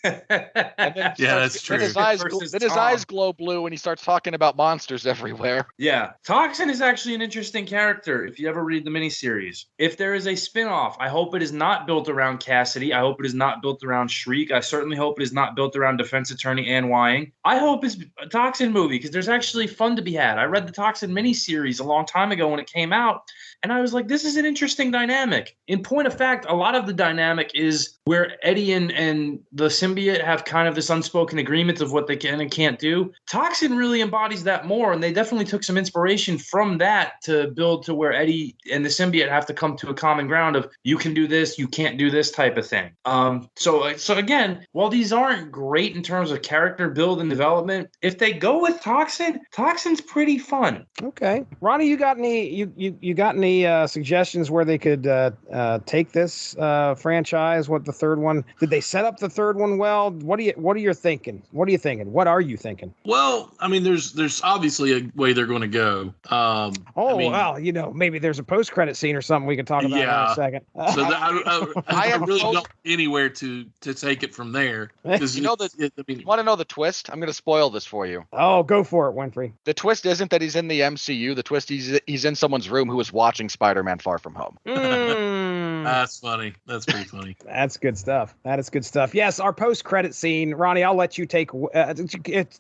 That's true. Then his eyes glow blue and he starts talking about monsters everywhere. Yeah. Toxin is actually an interesting character if you ever read the miniseries. If there is a spinoff, I hope it is not built around Cassidy. I hope it is not built around Shriek. I certainly hope it is not built around defense attorney Ann Wying. I hope it's a Toxin movie because there's actually fun to be had. I read the Toxin miniseries a long time ago when it came out, and I was like, this is an interesting dynamic. In point of fact, a lot of the dynamic is where Eddie and the symbiote have kind of this unspoken agreement of what they can and can't do. Toxin really embodies that more, and they definitely took some inspiration from that to build to where Eddie and the symbiote have to come to a common ground of you can do this, you can't do this type of thing. So again, while these aren't great in terms of character build and development, if they go with Toxin's pretty fun. Okay, Ronnie, you got any suggestions where they could take this franchise? What the third one? Did they set up the third one well? What are you thinking? What are you thinking? Well, I mean, there's obviously a way they're going to go. Maybe there's a post-credit scene or something we can talk about in a second. So I really don't know anywhere to take it from there. You want to know the twist? I'm going to spoil this for you. Oh, go for it, Winfree. The twist isn't that he's in the MCU. The twist he's in someone's room who was watching Spider-Man Far From Home. That's funny. That's pretty funny. That's good stuff. That is good stuff. Yes, our post-credit scene, Ronnie. I'll let you take.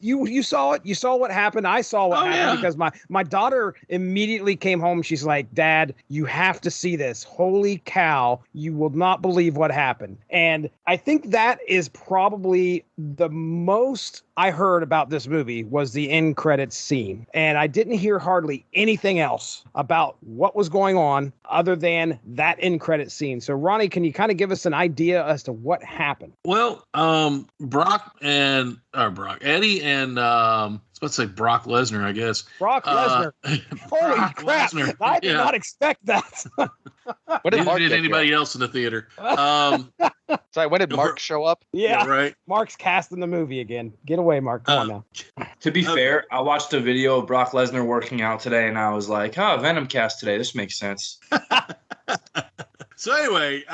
You saw it. You saw what happened. I saw what happened because my daughter immediately came home. She's like, "Dad, you have to see this. Holy cow! You will not believe what happened." And I think that is probably the most I heard about this movie was the end credits scene. And I didn't hear hardly anything else about what was going on other than that end credits scene. So Ronnie, can you kind of give us an idea as to what happened? Well, Eddie and I was about to say Brock Lesnar, I guess. Brock Lesnar. Holy Brock crap. Lesnar. I did not expect that. What did anybody else in the theater? Sorry, when did Mark show up? Yeah, right. Mark's cast in the movie again. Get away, Mark. Come on now. To be fair, I watched a video of Brock Lesnar working out today, and I was like, Venom cast today. This makes sense. So anyway,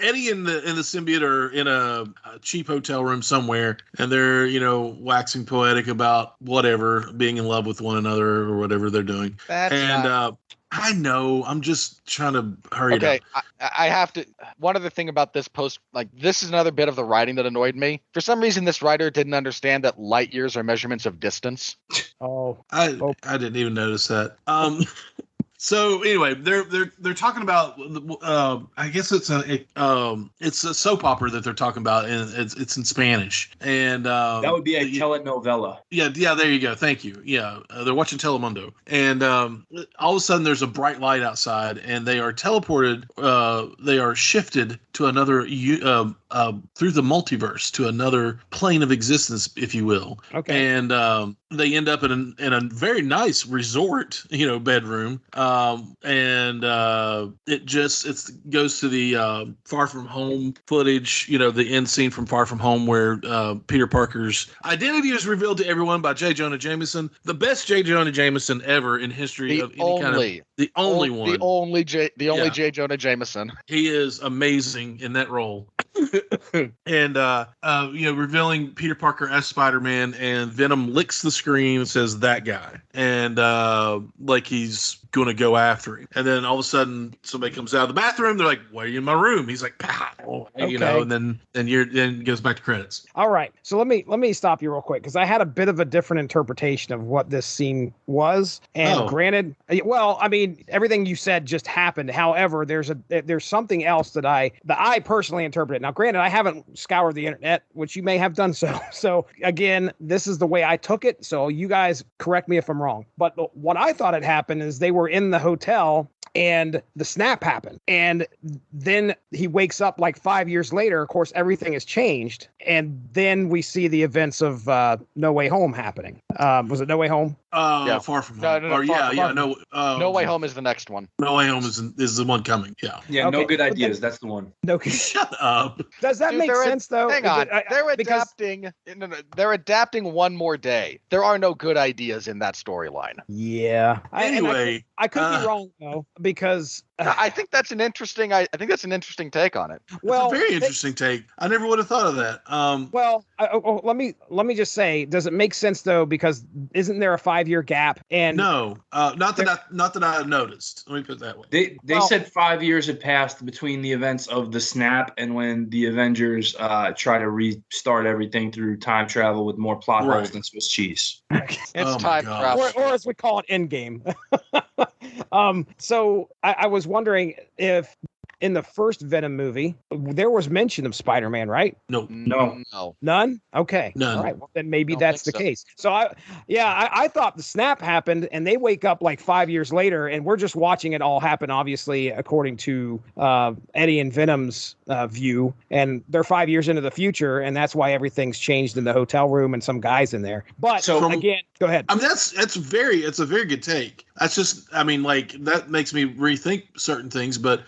Eddie and the symbiote are in a cheap hotel room somewhere, and they're, waxing poetic about whatever, being in love with one another or whatever they're doing. I know. I'm just trying to hurry it up. Okay, I have to. One other thing about this post, this is another bit of the writing that annoyed me. For some reason, this writer didn't understand that light years are measurements of distance. I didn't even notice that. So anyway, they're talking about. I guess it's a soap opera that they're talking about, and it's in Spanish. And that would be a telenovela. Yeah. There you go. Thank you. Yeah, they're watching Telemundo, and all of a sudden there's a bright light outside, and they are teleported. They are shifted to another through the multiverse to another plane of existence, if you will. Okay. And they end up in a very nice resort, bedroom. And it goes to the Far From Home footage, the end scene from Far From Home where Peter Parker's identity is revealed to everyone by J. Jonah Jameson, the best J. Jonah Jameson ever in history of any kind of the only one, the only J. Jonah Jameson. He is amazing in that role. And revealing Peter Parker as Spider-Man, and Venom licks the screen and says that guy, and like he's gonna go after him, and then all of a sudden somebody comes out of the bathroom. They're like, "Why are you in my room?" He's like, "Pow," and then it goes back to credits. All right, so let me stop you real quick because I had a bit of a different interpretation of what this scene was, and granted, well, I mean everything you said just happened. However, there's something else that I personally interpreted. Now, granted, I haven't scoured the internet, which you may have done so. So again, this is the way I took it. So you guys correct me if I'm wrong. But what I thought had happened is they were in the hotel and the snap happened. And then he wakes up like 5 years later. Of course, everything has changed. And then we see the events of No Way Home happening. Was it No Way Home? Yeah. Far From Home. No Way Home is the next one. No Way Home is the one coming. Yeah. Yeah. Okay. No Good Ideas. That's the one. No. Shut up. Does that make sense though? Hang on. They're adapting One More Day. There are no good ideas in that storyline. Yeah. Anyway, I could be wrong though, because I think that's an interesting. I think that's an interesting take on it. Well, it's a very interesting take. I never would have thought of that. Let me just say, does it make sense though? Because isn't there a 5-year gap? And no, not that I noticed. Let me put it that way. They said 5 years had passed between the events of the snap and when the Avengers try to restart everything through time travel with more plot holes than Swiss cheese. It's time travel, or as we call it, Endgame. So I was wondering if in the first Venom movie, there was mention of Spider-Man, right? No. None? Okay. None. All right. Well, then maybe that's the case. So I thought the snap happened and they wake up like 5 years later and we're just watching it all happen, obviously, according to Eddie and Venom's view. And they're 5 years into the future. And that's why everything's changed in the hotel room and some guys in there. But again, go ahead. I mean, it's a very good take. That's just, I mean, like that makes me rethink certain things, but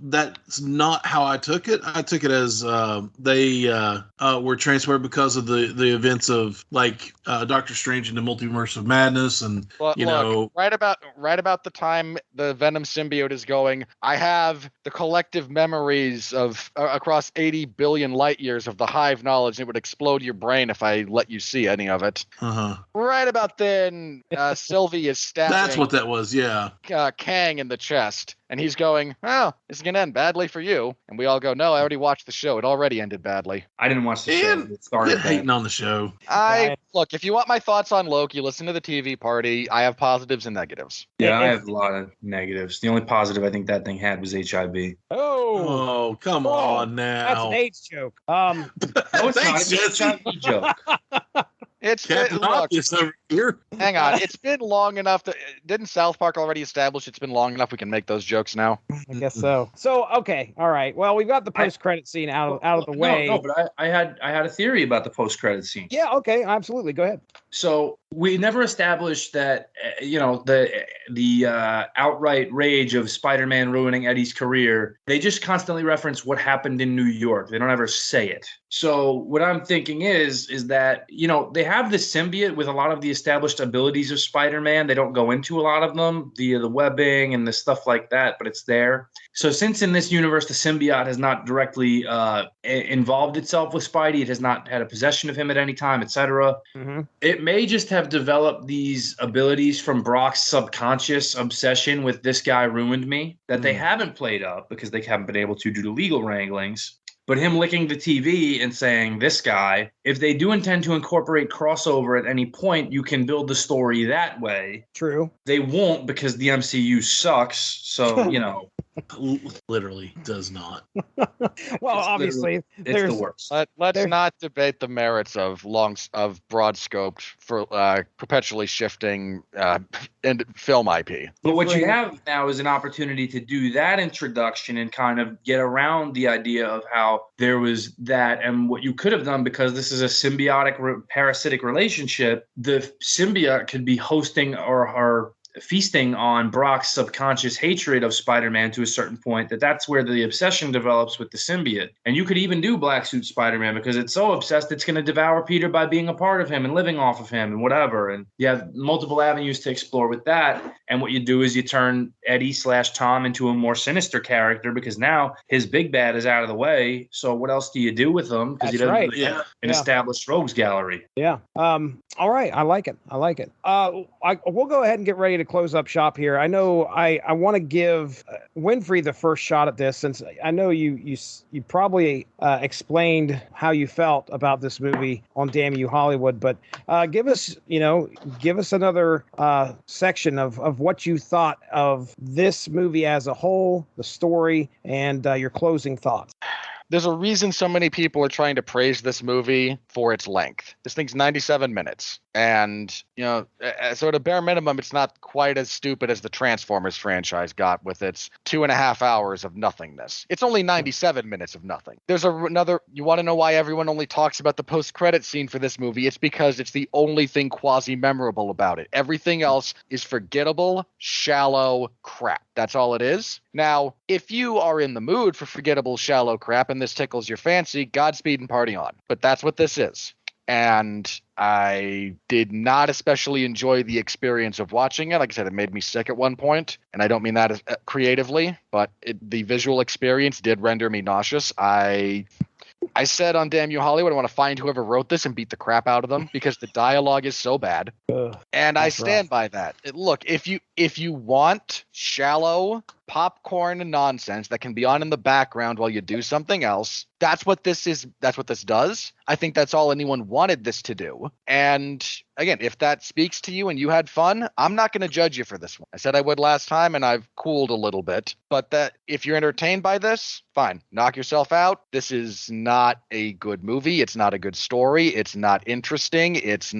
that's not how I took it. I took it as they were transferred because of the events of like Doctor Strange and the Multiverse of Madness, and right about the time the Venom symbiote is going, I have the collective memories of across 80 billion light years of the hive knowledge. It would explode your brain if I let you see any of it. Right about then, Sylvie is stabbing. That's what that was, yeah. Kang in the chest. And he's going, "Oh, this is going to end badly for you." And we all go, "No, I already watched the show. It already ended badly." I didn't watch the show. It started hating on the show. Look, if you want my thoughts on Loki, listen to the TV party. I have positives and negatives. Yeah, I have a lot of negatives. The only positive I think that thing had was HIV. Oh, come on now. That's an AIDS joke. No, it's not. It's an HIV joke. It's Captain Obvious over here. Hang on. It's been long enough that didn't South Park already establish it's been long enough we can make those jokes now? I guess so. So okay, all right. Well, we've got the post-credit scene out of the way. No, but I had a theory about the post-credit scene. Yeah. Okay. Absolutely. Go ahead. So we never established that the outright rage of Spider-Man ruining Eddie's career. They just constantly reference what happened in New York. They don't ever say it. So what I'm thinking is that they have this symbiote with a lot of the established abilities of Spider-Man. They don't go into a lot of them, the webbing and the stuff like that, but it's there. So since in this universe the symbiote has not directly involved itself with Spidey, it has not had a possession of him at any time, etc. Mm-hmm. It may just have developed these abilities from Brock's subconscious obsession with this guy ruined me that they haven't played up because they haven't been able to due to legal wranglings. But him licking the TV and saying, this guy, if they do intend to incorporate crossover at any point, you can build the story that way. True. They won't because the MCU sucks. So, Literally does not. Well, obviously, it's the there's worst. Let's not debate the merits of broad scoped for perpetually shifting and film IP. But what you have now is an opportunity to do that introduction and kind of get around the idea of how there was that, and what you could have done, because this is a symbiotic parasitic relationship. The symbiote could be hosting or feasting on Brock's subconscious hatred of Spider-Man to a certain point, that's where the obsession develops with the symbiote. And you could even do Black Suit Spider-Man, because it's so obsessed it's going to devour Peter by being a part of him and living off of him and whatever. And you have multiple avenues to explore with that. And what you do is you turn Eddie/Tom into a more sinister character, because now his big bad is out of the way. So what else do you do with him? Because he doesn't really have an established rogues gallery. Yeah. All right. I like it. We'll go ahead and get ready to close up shop here. I know I want to give Winfree the first shot at this, since I know you probably explained how you felt about this movie on Damn You Hollywood, but give us another section of what you thought of this movie as a whole, the story, and your closing thoughts. There's a reason so many people are trying to praise this movie for its length. This thing's 97 minutes. And, so at a bare minimum, it's not quite as stupid as the Transformers franchise got with its 2.5 hours of nothingness. It's only 97 minutes of nothing. There's another, you want to know why everyone only talks about the post-credit scene for this movie? It's because it's the only thing quasi-memorable about it. Everything else is forgettable, shallow crap. That's all it is. Now, if you are in the mood for forgettable, shallow crap and this tickles your fancy, Godspeed and party on. But that's what this is. And I did not especially enjoy the experience of watching it. Like I said, it made me sick at one point, and I don't mean that creatively, but the visual experience did render me nauseous. I said on Damn You Hollywood, I want to find whoever wrote this and beat the crap out of them, because the dialogue is so bad. And I stand by that. Look, if you want shallow popcorn and nonsense that can be on in the background while you do something else, that's what this is. That's what this does. I think that's all anyone wanted this to do. And again, if that speaks to you and you had fun, I'm not going to judge you for this one. I said I would last time, and I've cooled a little bit. But that if you're entertained by this, fine. Knock yourself out. This is not a good movie. It's not a good story. It's not interesting. It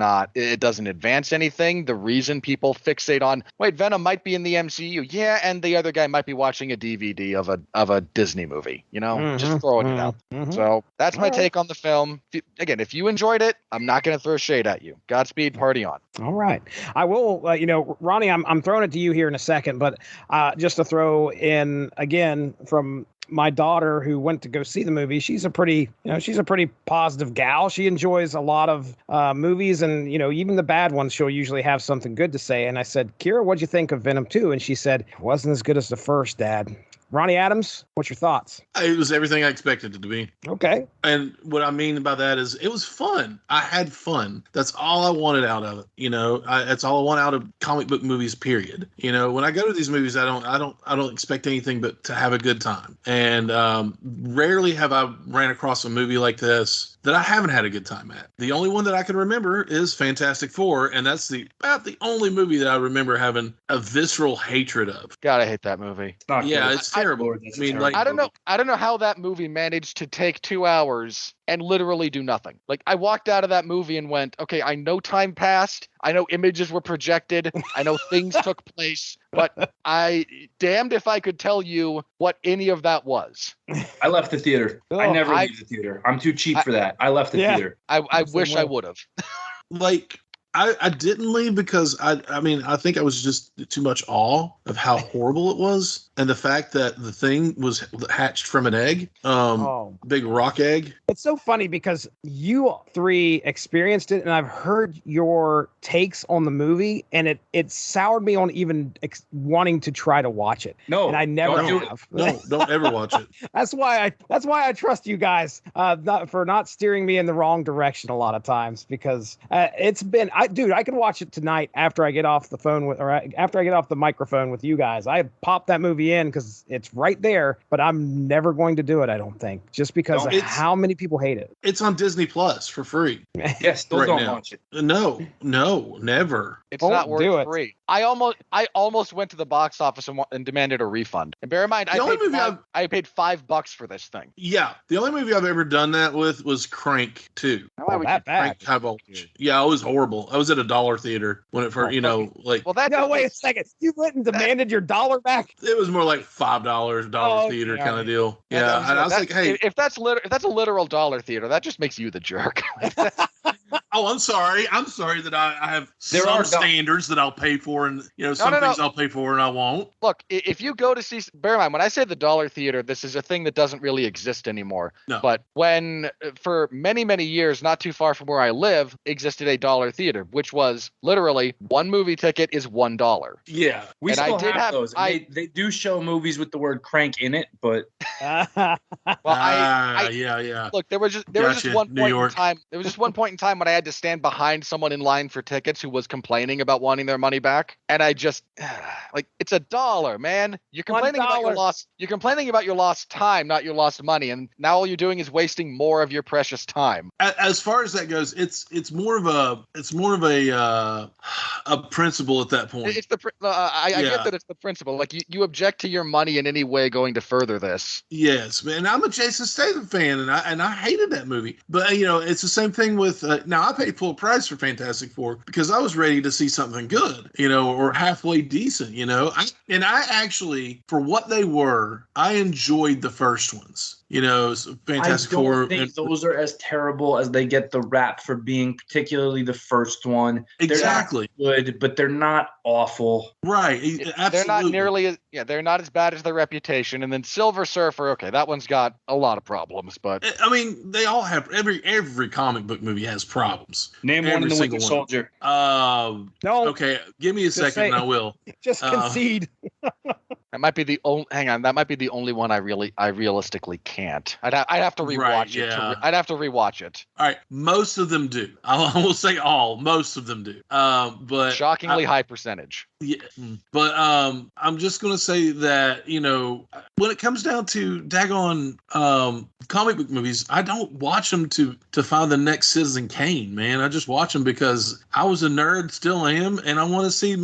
doesn't advance anything. The reason people fixate on, wait, Venom might be in the MCU. Yeah, and the other guy might be watching a DVD of a Disney movie, just throwing it out. Mm-hmm. So that's my take on the film. If you enjoyed it, I'm not going to throw shade at you. Godspeed, party on. All right. I will, Ronnie, I'm throwing it to you here in a second, but just to throw in again from my daughter, who went to go see the movie, she's a pretty positive gal. She enjoys a lot of movies, and even the bad ones, she'll usually have something good to say. And I said, Kira, what'd you think of Venom 2? And she said, it wasn't as good as the first, Dad. Ronnie Adams, what's your thoughts? It was everything I expected it to be. Okay. And what I mean by that is it was fun. I had fun. That's all I wanted out of it. That's all I want out of comic book movies, period. When I go to these movies, I don't expect anything but to have a good time. And rarely have I ran across a movie like this that I haven't had a good time at. The only one that I can remember is Fantastic Four, and that's about the only movie that I remember having a visceral hatred of. God, I hate that movie. It's terrible. I don't know how that movie managed to take 2 hours and literally do nothing. Like, I walked out of that movie and went, okay, I know time passed. I know images were projected. I know things took place, but damned if I could tell you what any of that was. I left the theater. I never leave the theater. I'm too cheap for that. I left the theater. I wish I would have. I didn't leave because I think I was just too much awe of how horrible it was, and the fact that the thing was hatched from an egg, big rock egg. It's so funny because you three experienced it, and I've heard your takes on the movie, and it soured me on even wanting to try to watch it. No, and I never have. No, don't ever watch it. That's why I trust you guys for not steering me in the wrong direction a lot of times, because it's been. I could watch it tonight after I get off the phone after I get off the microphone with you guys. I popped that movie RIBN because it's right there, but I'm never going to do it, I don't think, just because of how many people hate it. It's on Disney Plus for free. Yes, still don't watch it. No, never. It's not worth free. I almost went to the box office and demanded a refund. And bear in mind, I paid $5 for this thing. Yeah, the only movie I've ever done that with was Crank 2. Oh, that bad. Crank High Voltage. Yeah, it was horrible. I was at a dollar theater when it first, like. Well, no, wait a second. You went and demanded your dollar back? It was more like $5 dollar theater kind of deal. Yeah, and I was like, hey, if that's a literal dollar theater, that just makes you the jerk. Oh, I'm sorry. I'm sorry that I have some standards that I'll pay for, and some things I'll pay for and I won't. Look, if you go to see, bear in mind, when I say the dollar theater, this is a thing that doesn't really exist anymore. No. But when, for many, many years, not too far from where I live, existed a dollar theater, which was literally one movie ticket is $1. Yeah. We still have those. They do show movies with the word crank in it, but yeah. Look, there was just one point in time. There was just one point in time when I had to stand behind someone in line for tickets who was complaining about wanting their money back, and I just it's $1, man. You're complaining about your lost. You're complaining about your lost time, not your lost money, and now all you're doing is wasting more of your precious time. As far as that goes, it's more of a principle at that point. It's I get that it's the principle. Like you object to your money in any way going to further this. Yes, man. I'm a Jason Statham fan, and I hated that movie. But it's the same thing with now. I paid full price for Fantastic Four because I was ready to see something good, or halfway decent. And I actually, for what they were, I enjoyed the first ones. Fantastic Four. I don't think those are as terrible as they get the rap for being, particularly the first one. Exactly. They're not good, but they're not awful. Right. Absolutely. They're not nearly they're not as bad as their reputation. And then Silver Surfer, okay, that one's got a lot of problems, but I mean, they all have every comic book movie has problems. Name one in the Winter Soldier. Okay, give me a second and I will. Just concede. That might be the only. Hang on, that might be the only one I realistically can't. I'd have to rewatch it. I'd have to rewatch it. All right, most of them do. I will say all. Most of them do. But shockingly high percentage. Yeah, but I'm just gonna say that when it comes down to daggone comic book movies, I don't watch them to find the next Citizen Kane, man. I just watch them because I was a nerd, still am, and I want to see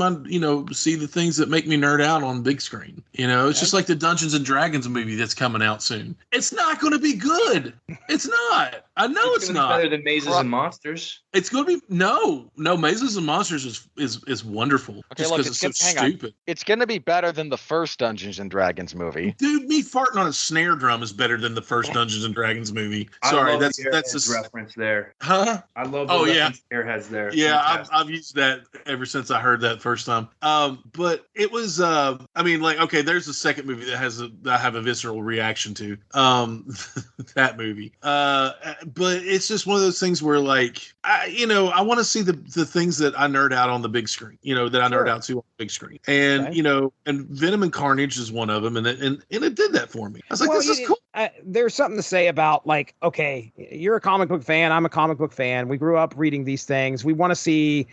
see the things that make me nerd out on big screen. It's just like the Dungeons and Dragons movie that's coming out soon. It's not going to be good. It's not. I know it's not. Better than Mazes and Monsters. It's going to be no. Mazes and Monsters is wonderful. Okay, just because it's so stupid. It's going to be better than the first Dungeons and Dragons movie. Dude, me farting on a snare drum is better than the first Dungeons and Dragons movie. Sorry, that's a reference there. Huh? I love the airheads there. Yeah, I've used that ever since I heard that first time. But it was okay, there's a second movie that I have a visceral reaction to. That movie. But it's just one of those things where I want to see the things that I nerd out on the big screen, that I nerd out to on the big screen. And, and Venom and Carnage is one of them. And it did that for me. I was like, this is cool. There's something to say about okay, you're a comic book fan. I'm a comic book fan. We grew up reading these things. We want to see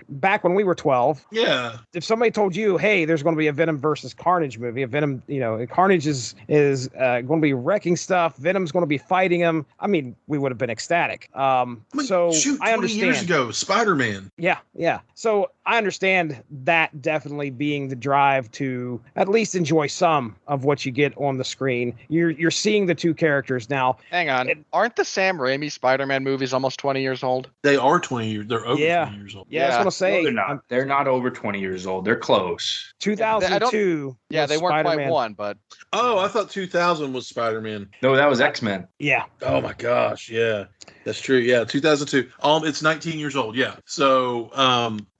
back when we were 12. Yeah. If somebody told you, hey, there's going to be a Venom versus Carnage movie, a Venom, Carnage is going to be wrecking stuff. Venom's going to be fighting him. I mean, we would have been ecstatic. So shoot, 20 I understand. Years ago, Spider-Man. Yeah. So I understand that definitely being the drive to at least enjoy some of what you get on the screen. You're seeing the two characters now. Hang on. Aren't the Sam Raimi Spider-Man movies almost 20 years old? They are 20 years. They're over 20 years old. Yeah, I was going to say. No, they're not. They're not over 20 years old. They're close. 2002. Yeah, they weren't quite one, but. Oh, I thought 2000 was Spider-Man. No, that was X-Men. Yeah. Oh my gosh. Yeah, that's true. Yeah, 2002. It's 19 years old. Yeah. So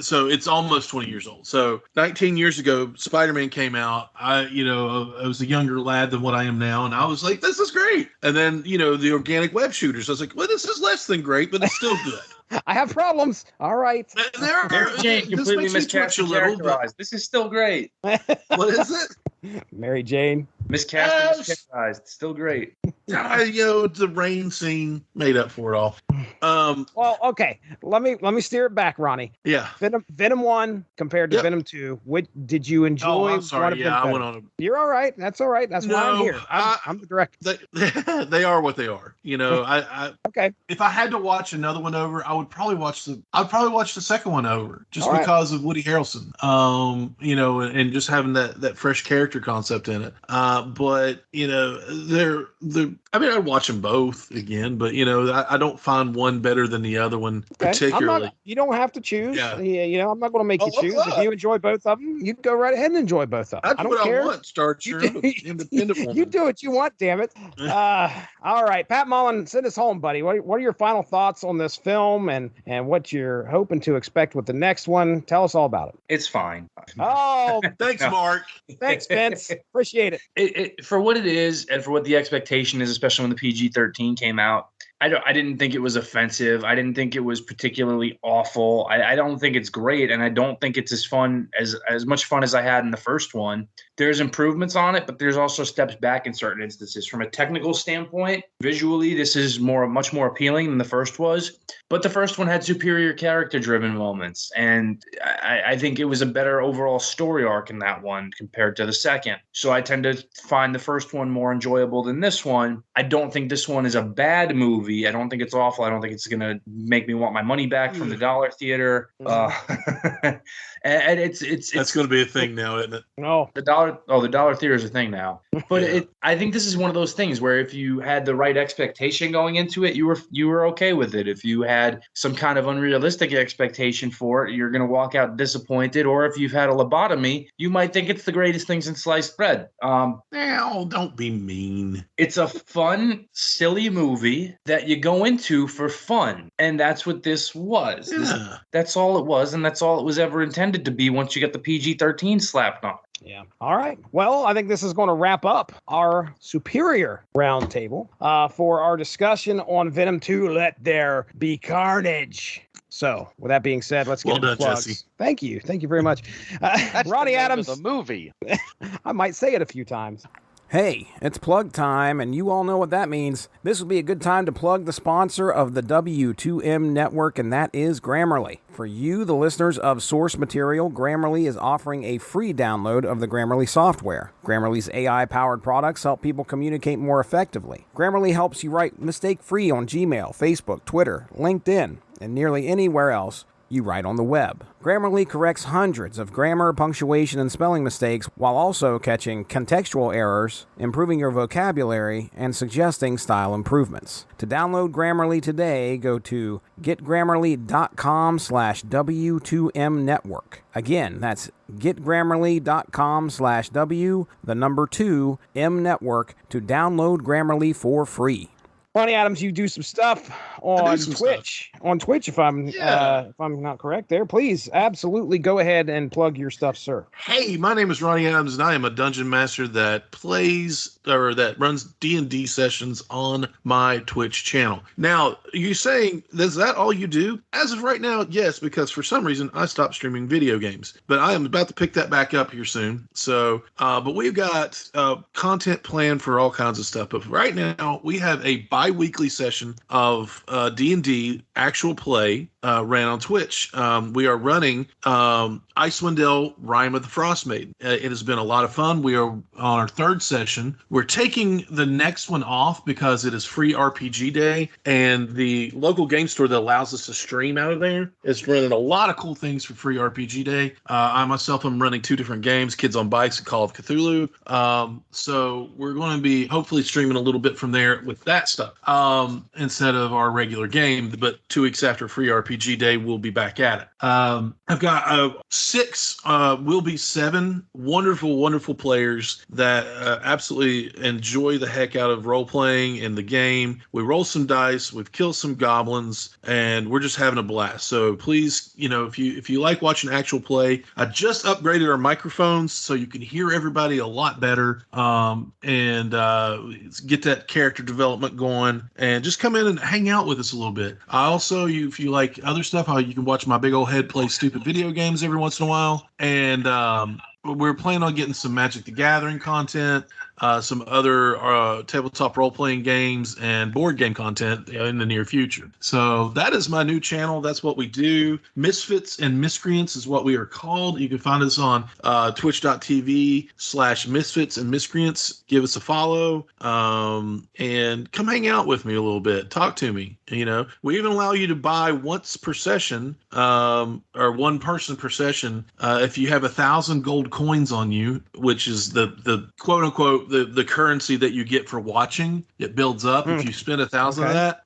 it's almost 20 years old. So 19 years ago, Spider-Man came out. I was a younger lad than what I am now, and I was like, this is great. And then the organic web shooters. I was like, well, this is less than great, but it's still good. I have problems. All right. Mary Jane completely miscast and characterized. This is still great. What is it? Mary Jane. Miscast and mischaracterized. Still great. The rain scene made up for it all. Well, okay. Let me steer it back, Ronnie. Yeah. Venom 1 compared to Venom 2. Did you enjoy? Oh, I'm sorry. Yeah, I went on. You're all right. That's all right. That's why I'm here. I'm the director. They are what they are. Okay. If I had to watch another one over, I'd probably watch the second one over just because of Woody Harrelson. And just having that fresh character concept in it. But I'd watch them both again, but I don't find one better than the other one particularly. You don't have to choose. Yeah. I'm not going to make you choose. If you enjoy both of them, you go right ahead and enjoy both of them. I don't care. I want Starcher, independent woman. You do what you want, damn it. All right, Pat Mullin, send us home, buddy. What are your final thoughts on this film and what you're hoping to expect with the next one? Tell us all about it. It's fine. Oh, thanks, Mark. Thanks, Vince. Appreciate it. It. For what it is and for what the expectation is, especially when the PG-13 came out, I didn't think it was offensive. I didn't think it was particularly awful. I don't think it's great, and I don't think it's as much fun as I had in the first one. There's improvements on it, but there's also steps back in certain instances. From a technical standpoint, visually, this is much more appealing than the first was. But the first one had superior character-driven moments, and I think it was a better overall story arc in that one compared to the second. So I tend to find the first one more enjoyable than this one. I don't think this one is a bad movie. I don't think it's awful. I don't think it's going to make me want my money back from the dollar theater. And it's that's going to be a thing now, isn't it? No, the dollar theater is a thing now. But I think this is one of those things where if you had the right expectation going into it, you were okay with it. If you had some kind of unrealistic expectation for it, you're going to walk out disappointed. Or if you've had a lobotomy, you might think it's the greatest thing since sliced bread. Now, don't be mean. It's a fun, silly movie that you go into for fun, and that's what this was. Yeah. That's all it was, and that's all it was ever intended to be once you get the PG-13 slapped on it. Yeah. All right. Well, I think this is going to wrap up our superior roundtable for our discussion on Venom 2, Let There Be Carnage. So, with that being said, let's get into plugs. Jesse. Thank you. Thank you very much. That's Ronnie the name Adams. of the movie. I might say it a few times. Hey, it's plug time, and you all know what that means. This would be a good time to plug the sponsor of the W2M network, and that is Grammarly. For you, the listeners of Source Material, Grammarly is offering a free download of the Grammarly software. Grammarly's AI-powered products help people communicate more effectively. Grammarly helps you write mistake-free on Gmail, Facebook, Twitter, LinkedIn, and nearly anywhere else you write on the web. Grammarly corrects hundreds of grammar, punctuation, and spelling mistakes while also catching contextual errors, improving your vocabulary, and suggesting style improvements. To download Grammarly today, go to getgrammarly.com/W2M network. Again, that's getgrammarly.com/W2M network to download Grammarly for free. Ronnie Adams, you do some stuff on Twitch. On Twitch, if I'm not correct there, please absolutely go ahead and plug your stuff, sir. Hey, my name is Ronnie Adams, and I am a dungeon master that runs D&D sessions on my Twitch channel. Now, you're saying, is that all you do? As of right now, yes, because for some reason I stopped streaming video games, but I am about to pick that back up here soon. So, but we've got content planned for all kinds of stuff. But right now, we have a bi-weekly session of D&D actual play ran on Twitch. We are running Icewind Dale Rime of the Frostmaiden. It has been a lot of fun. We are on our third session. We're taking the next one off because it is free RPG day, and the local game store that allows us to stream out of there is running a lot of cool things for free RPG day. I myself am running 2 different games, Kids on Bikes and Call of Cthulhu. So we're going to be hopefully streaming a little bit from there with that stuff instead of our regular game. But 2 weeks after free RPG day, we'll be back at it. I've got 6, will be 7 wonderful players that absolutely enjoy the heck out of role-playing in the game. We roll some dice, we've killed some goblins, and we're just having a blast. So please, if you like watching actual play, I just upgraded our microphones so you can hear everybody a lot better, and get that character development going, and just come in and hang out with us a little bit. I also, if you like other stuff, you can watch my big old head play stupid video games every once in a while, and we're planning on getting some Magic the Gathering content. some other tabletop role-playing games and board game content in the near future. So that is my new channel. That's what we do. Misfits and Miscreants is what we are called. You can find us on twitch.tv/Misfits and Miscreants. Give us a follow and come hang out with me a little bit. Talk to me. We even allow you to buy once per session or one person per session if you have 1,000 gold coins on you, which is the quote unquote the currency that you get for watching. It builds up. If you spend 1,000 of that,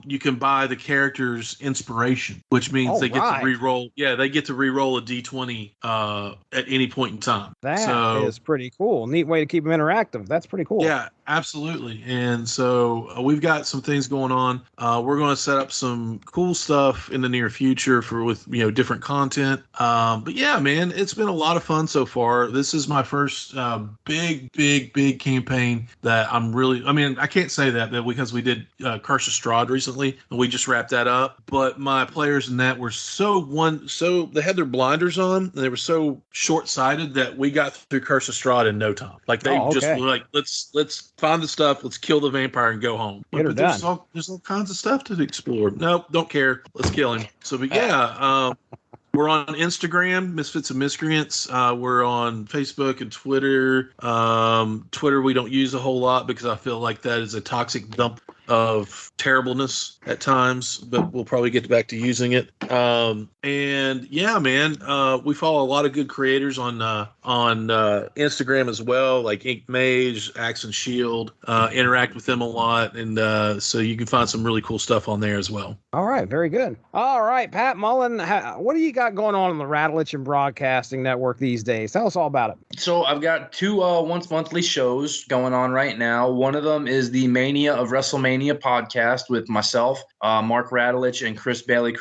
you can buy the character's inspiration, which means they get to re-roll. Yeah, they get to re-roll a d20 at any point in time. That is pretty cool. Neat way to keep them interactive. That's pretty cool. Yeah, absolutely. And so we've got some things going on. We're going to set up some cool stuff in the near future with different content. But yeah, man, it's been a lot of fun so far. This is my first big campaign that I'm really. I mean, I can't say that because we did Curse of Strahd recently, and we just wrapped that up. But my players in that were so they had their blinders on, and they were so short-sighted that we got through Curse of Strahd in no time. Like they just were like, let's find the stuff, let's kill the vampire and go home. But there's all kinds of stuff to explore. Nope, don't care. Let's kill him. So, but yeah, we're on Instagram, Misfits and Miscreants. We're on Facebook and Twitter. Twitter we don't use a whole lot because I feel like that is a toxic dump of terribleness at times, but we'll probably get back to using it. And yeah, man, we follow a lot of good creators on Instagram as well, like Ink Mage, Axe and Shield. Interact with them a lot, and so you can find some really cool stuff on there as well. All right, very good. All right, Pat Mullin, what do you got going on the Rattlich and Broadcasting Network these days? Tell us all about it. So I've got two once monthly shows going on right now. One of them is the Mania of WrestleMania podcast with myself, Mark Rattlich, and Chris Bailey.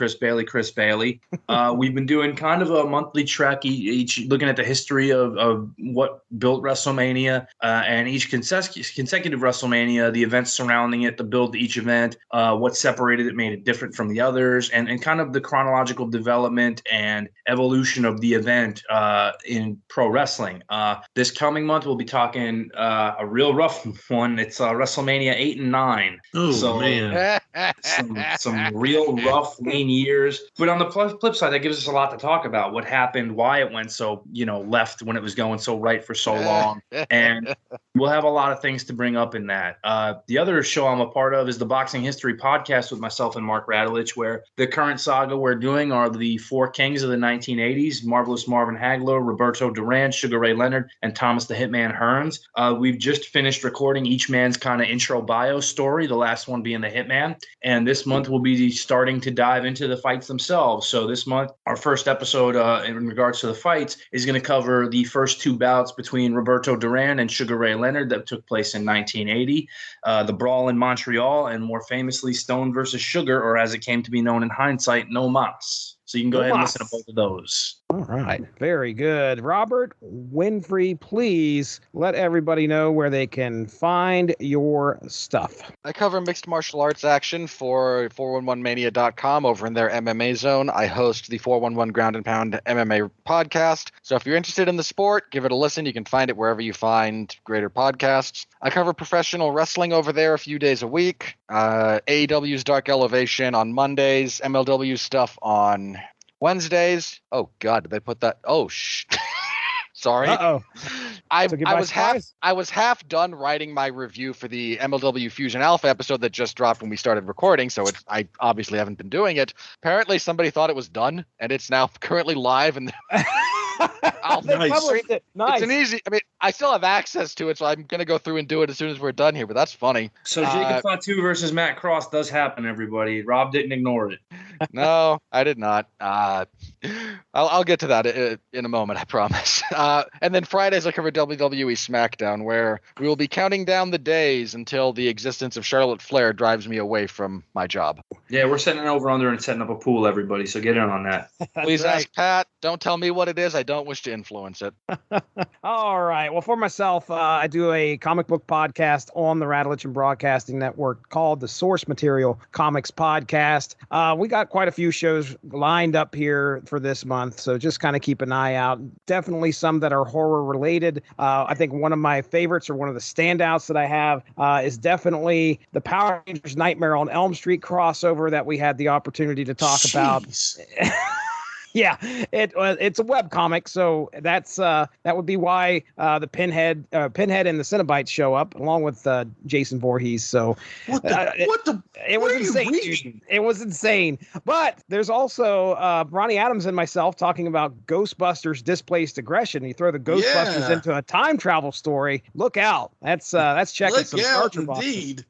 We've been doing kind of a monthly trek each looking at the history of what built WrestleMania and each consecutive WrestleMania, the events surrounding it, the build to each event, what separated it, made it different from the others, and kind of the chronological development and evolution of the event in pro wrestling. This coming month, we'll be talking a real rough one. It's WrestleMania 8 and 9. Oh, so, man. some real rough, lean years. But on the flip side, that gives us a lot to talk about. What happened, why it went so, left when it was going so right for so long. And we'll have a lot of things to bring up in that. The other show I'm a part of is the Boxing History Podcast with myself and Mark Rattlich, where the current saga we're doing are the four kings of the 1980s, Marvelous Marvin Hagler, Roberto Duran, Sugar Ray Leonard, and Thomas the Hitman Hearns. We've just finished recording each man's kind of intro bio story, the last one being the Hitman. And this month we'll be starting to dive into the fights themselves. So this month, our first episode in regards to the fights is going to cover the first two bouts between Roberto Duran and Sugar Ray Leonard that took place in 1980, the brawl in Montreal, and more famously Stone versus Sugar, or as it came to be known in hindsight, No Mas. So you can go ahead and listen to both of those. All right. Very good. Robert Winfree, please let everybody know where they can find your stuff. I cover mixed martial arts action for 411mania.com over in their MMA zone. I host the 411 Ground and Pound MMA podcast. So if you're interested in the sport, give it a listen. You can find it wherever you find greater podcasts. I cover professional wrestling over there a few days a week. AEW's Dark Elevation on Mondays, MLW stuff on Wednesdays. Oh God, did they put that? Oh sorry. Uh-oh. I was half done writing my review for the MLW Fusion Alpha episode that just dropped when we started recording, so I obviously haven't been doing it. Apparently somebody thought it was done, and it's now currently live, and Nice. It's an easy. I mean, I still have access to it, so I'm gonna go through and do it as soon as we're done here. But that's funny. So Jacob Fatu versus Matt Cross does happen, everybody. Rob didn't ignore it. No, I did not. I'll get to that in a moment, I promise. And then Fridays I cover WWE SmackDown, where we will be counting down the days until the existence of Charlotte Flair drives me away from my job. Yeah, we're setting over under and setting up a pool, everybody. So get in on that. Please ask Pat. Don't tell me what it is. I don't wish to influence it. All right. Well, for myself, I do a comic book podcast on the Radulich and Broadcasting Network called the Source Material Comics Podcast. We got quite a few shows lined up here for this month, so just kind of keep an eye out. Definitely some that are horror related. I think one of my favorites, or one of the standouts that I have, is definitely the Power Rangers Nightmare on Elm Street crossover that we had the opportunity to talk about. Yeah, it's a web comic, so that would be why the Pinhead and the Cenobites show up along with Jason Voorhees. So it was insane. It was insane. But there's also Ronnie Adams and myself talking about Ghostbusters Displaced Aggression. You throw the Ghostbusters into a time travel story. Look out! That's checking some Starcher boxes.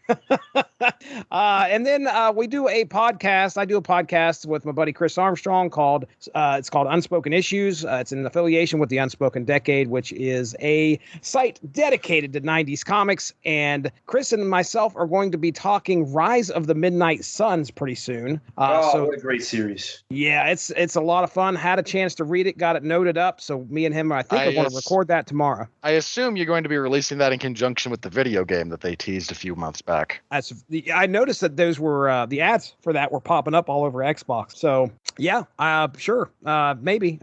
And then we do a podcast. I do a podcast with my buddy Chris Armstrong called. It's called Unspoken Issues. It's in affiliation with the Unspoken Decade, which is a site dedicated to 90s comics. And Chris and myself are going to be talking Rise of the Midnight Suns pretty soon. What a great series. Yeah, it's a lot of fun. Had a chance to read it, got it noted up. So me and him, I think we're going to record that tomorrow. I assume you're going to be releasing that in conjunction with the video game that they teased a few months back. I noticed that those were the ads for that were popping up all over Xbox. So yeah, sure. Maybe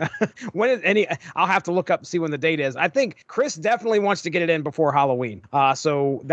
I'll have to look up and see when the date is. I think Chris definitely wants to get it in before Halloween. So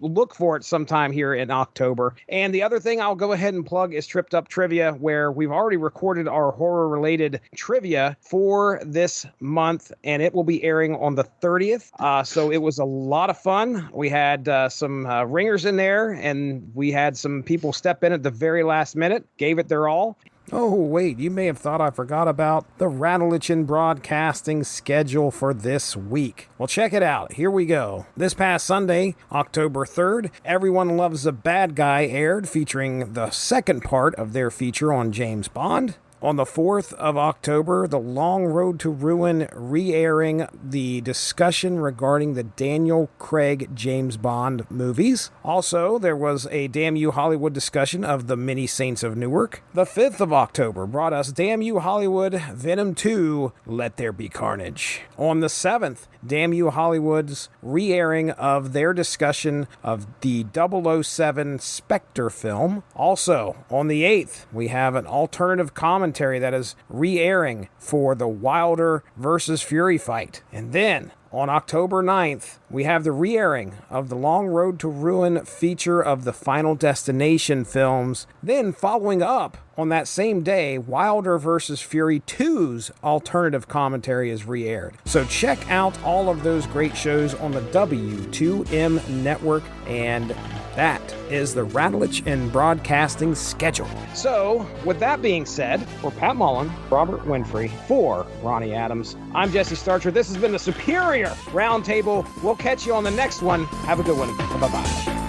look for it sometime here in October. And the other thing I'll go ahead and plug is Tripped Up Trivia, where we've already recorded our horror related trivia for this month, and it will be airing on the 30th. So it was a lot of fun. We had some ringers in there, and we had some people step in at the very last minute, gave it their all. Oh, wait, you may have thought I forgot about the Radulich and Broadcasting schedule for this week. Well, check it out. Here we go. This past Sunday, October 3rd, Everyone Loves a Bad Guy aired, featuring the second part of their feature on James Bond. On the 4th of October, The Long Road to Ruin re-airing the discussion regarding the Daniel Craig James Bond movies. Also, there was a Damn You Hollywood discussion of The Many Saints of Newark. The 5th of October brought us Damn You Hollywood, Venom 2, Let There Be Carnage. On the 7th, Damn You Hollywood's re-airing of their discussion of the 007 Spectre film. Also, on the 8th, we have an alternative commentary that is re-airing for the Wilder versus Fury fight. And then, on October 9th, we have the re-airing of the Long Road to Ruin feature of the Final Destination films. Then, following up on that same day, Wilder vs. Fury 2's alternative commentary is re-aired. So check out all of those great shows on the W2M network, and that is the Radulich and Broadcasting schedule. So, with that being said, for Pat Mullin, Robert Winfree, for Ronnie Adams, I'm Jesse Starcher. This has been the Superior Roundtable. We'll catch you on the next one. Have a good one. Bye-bye.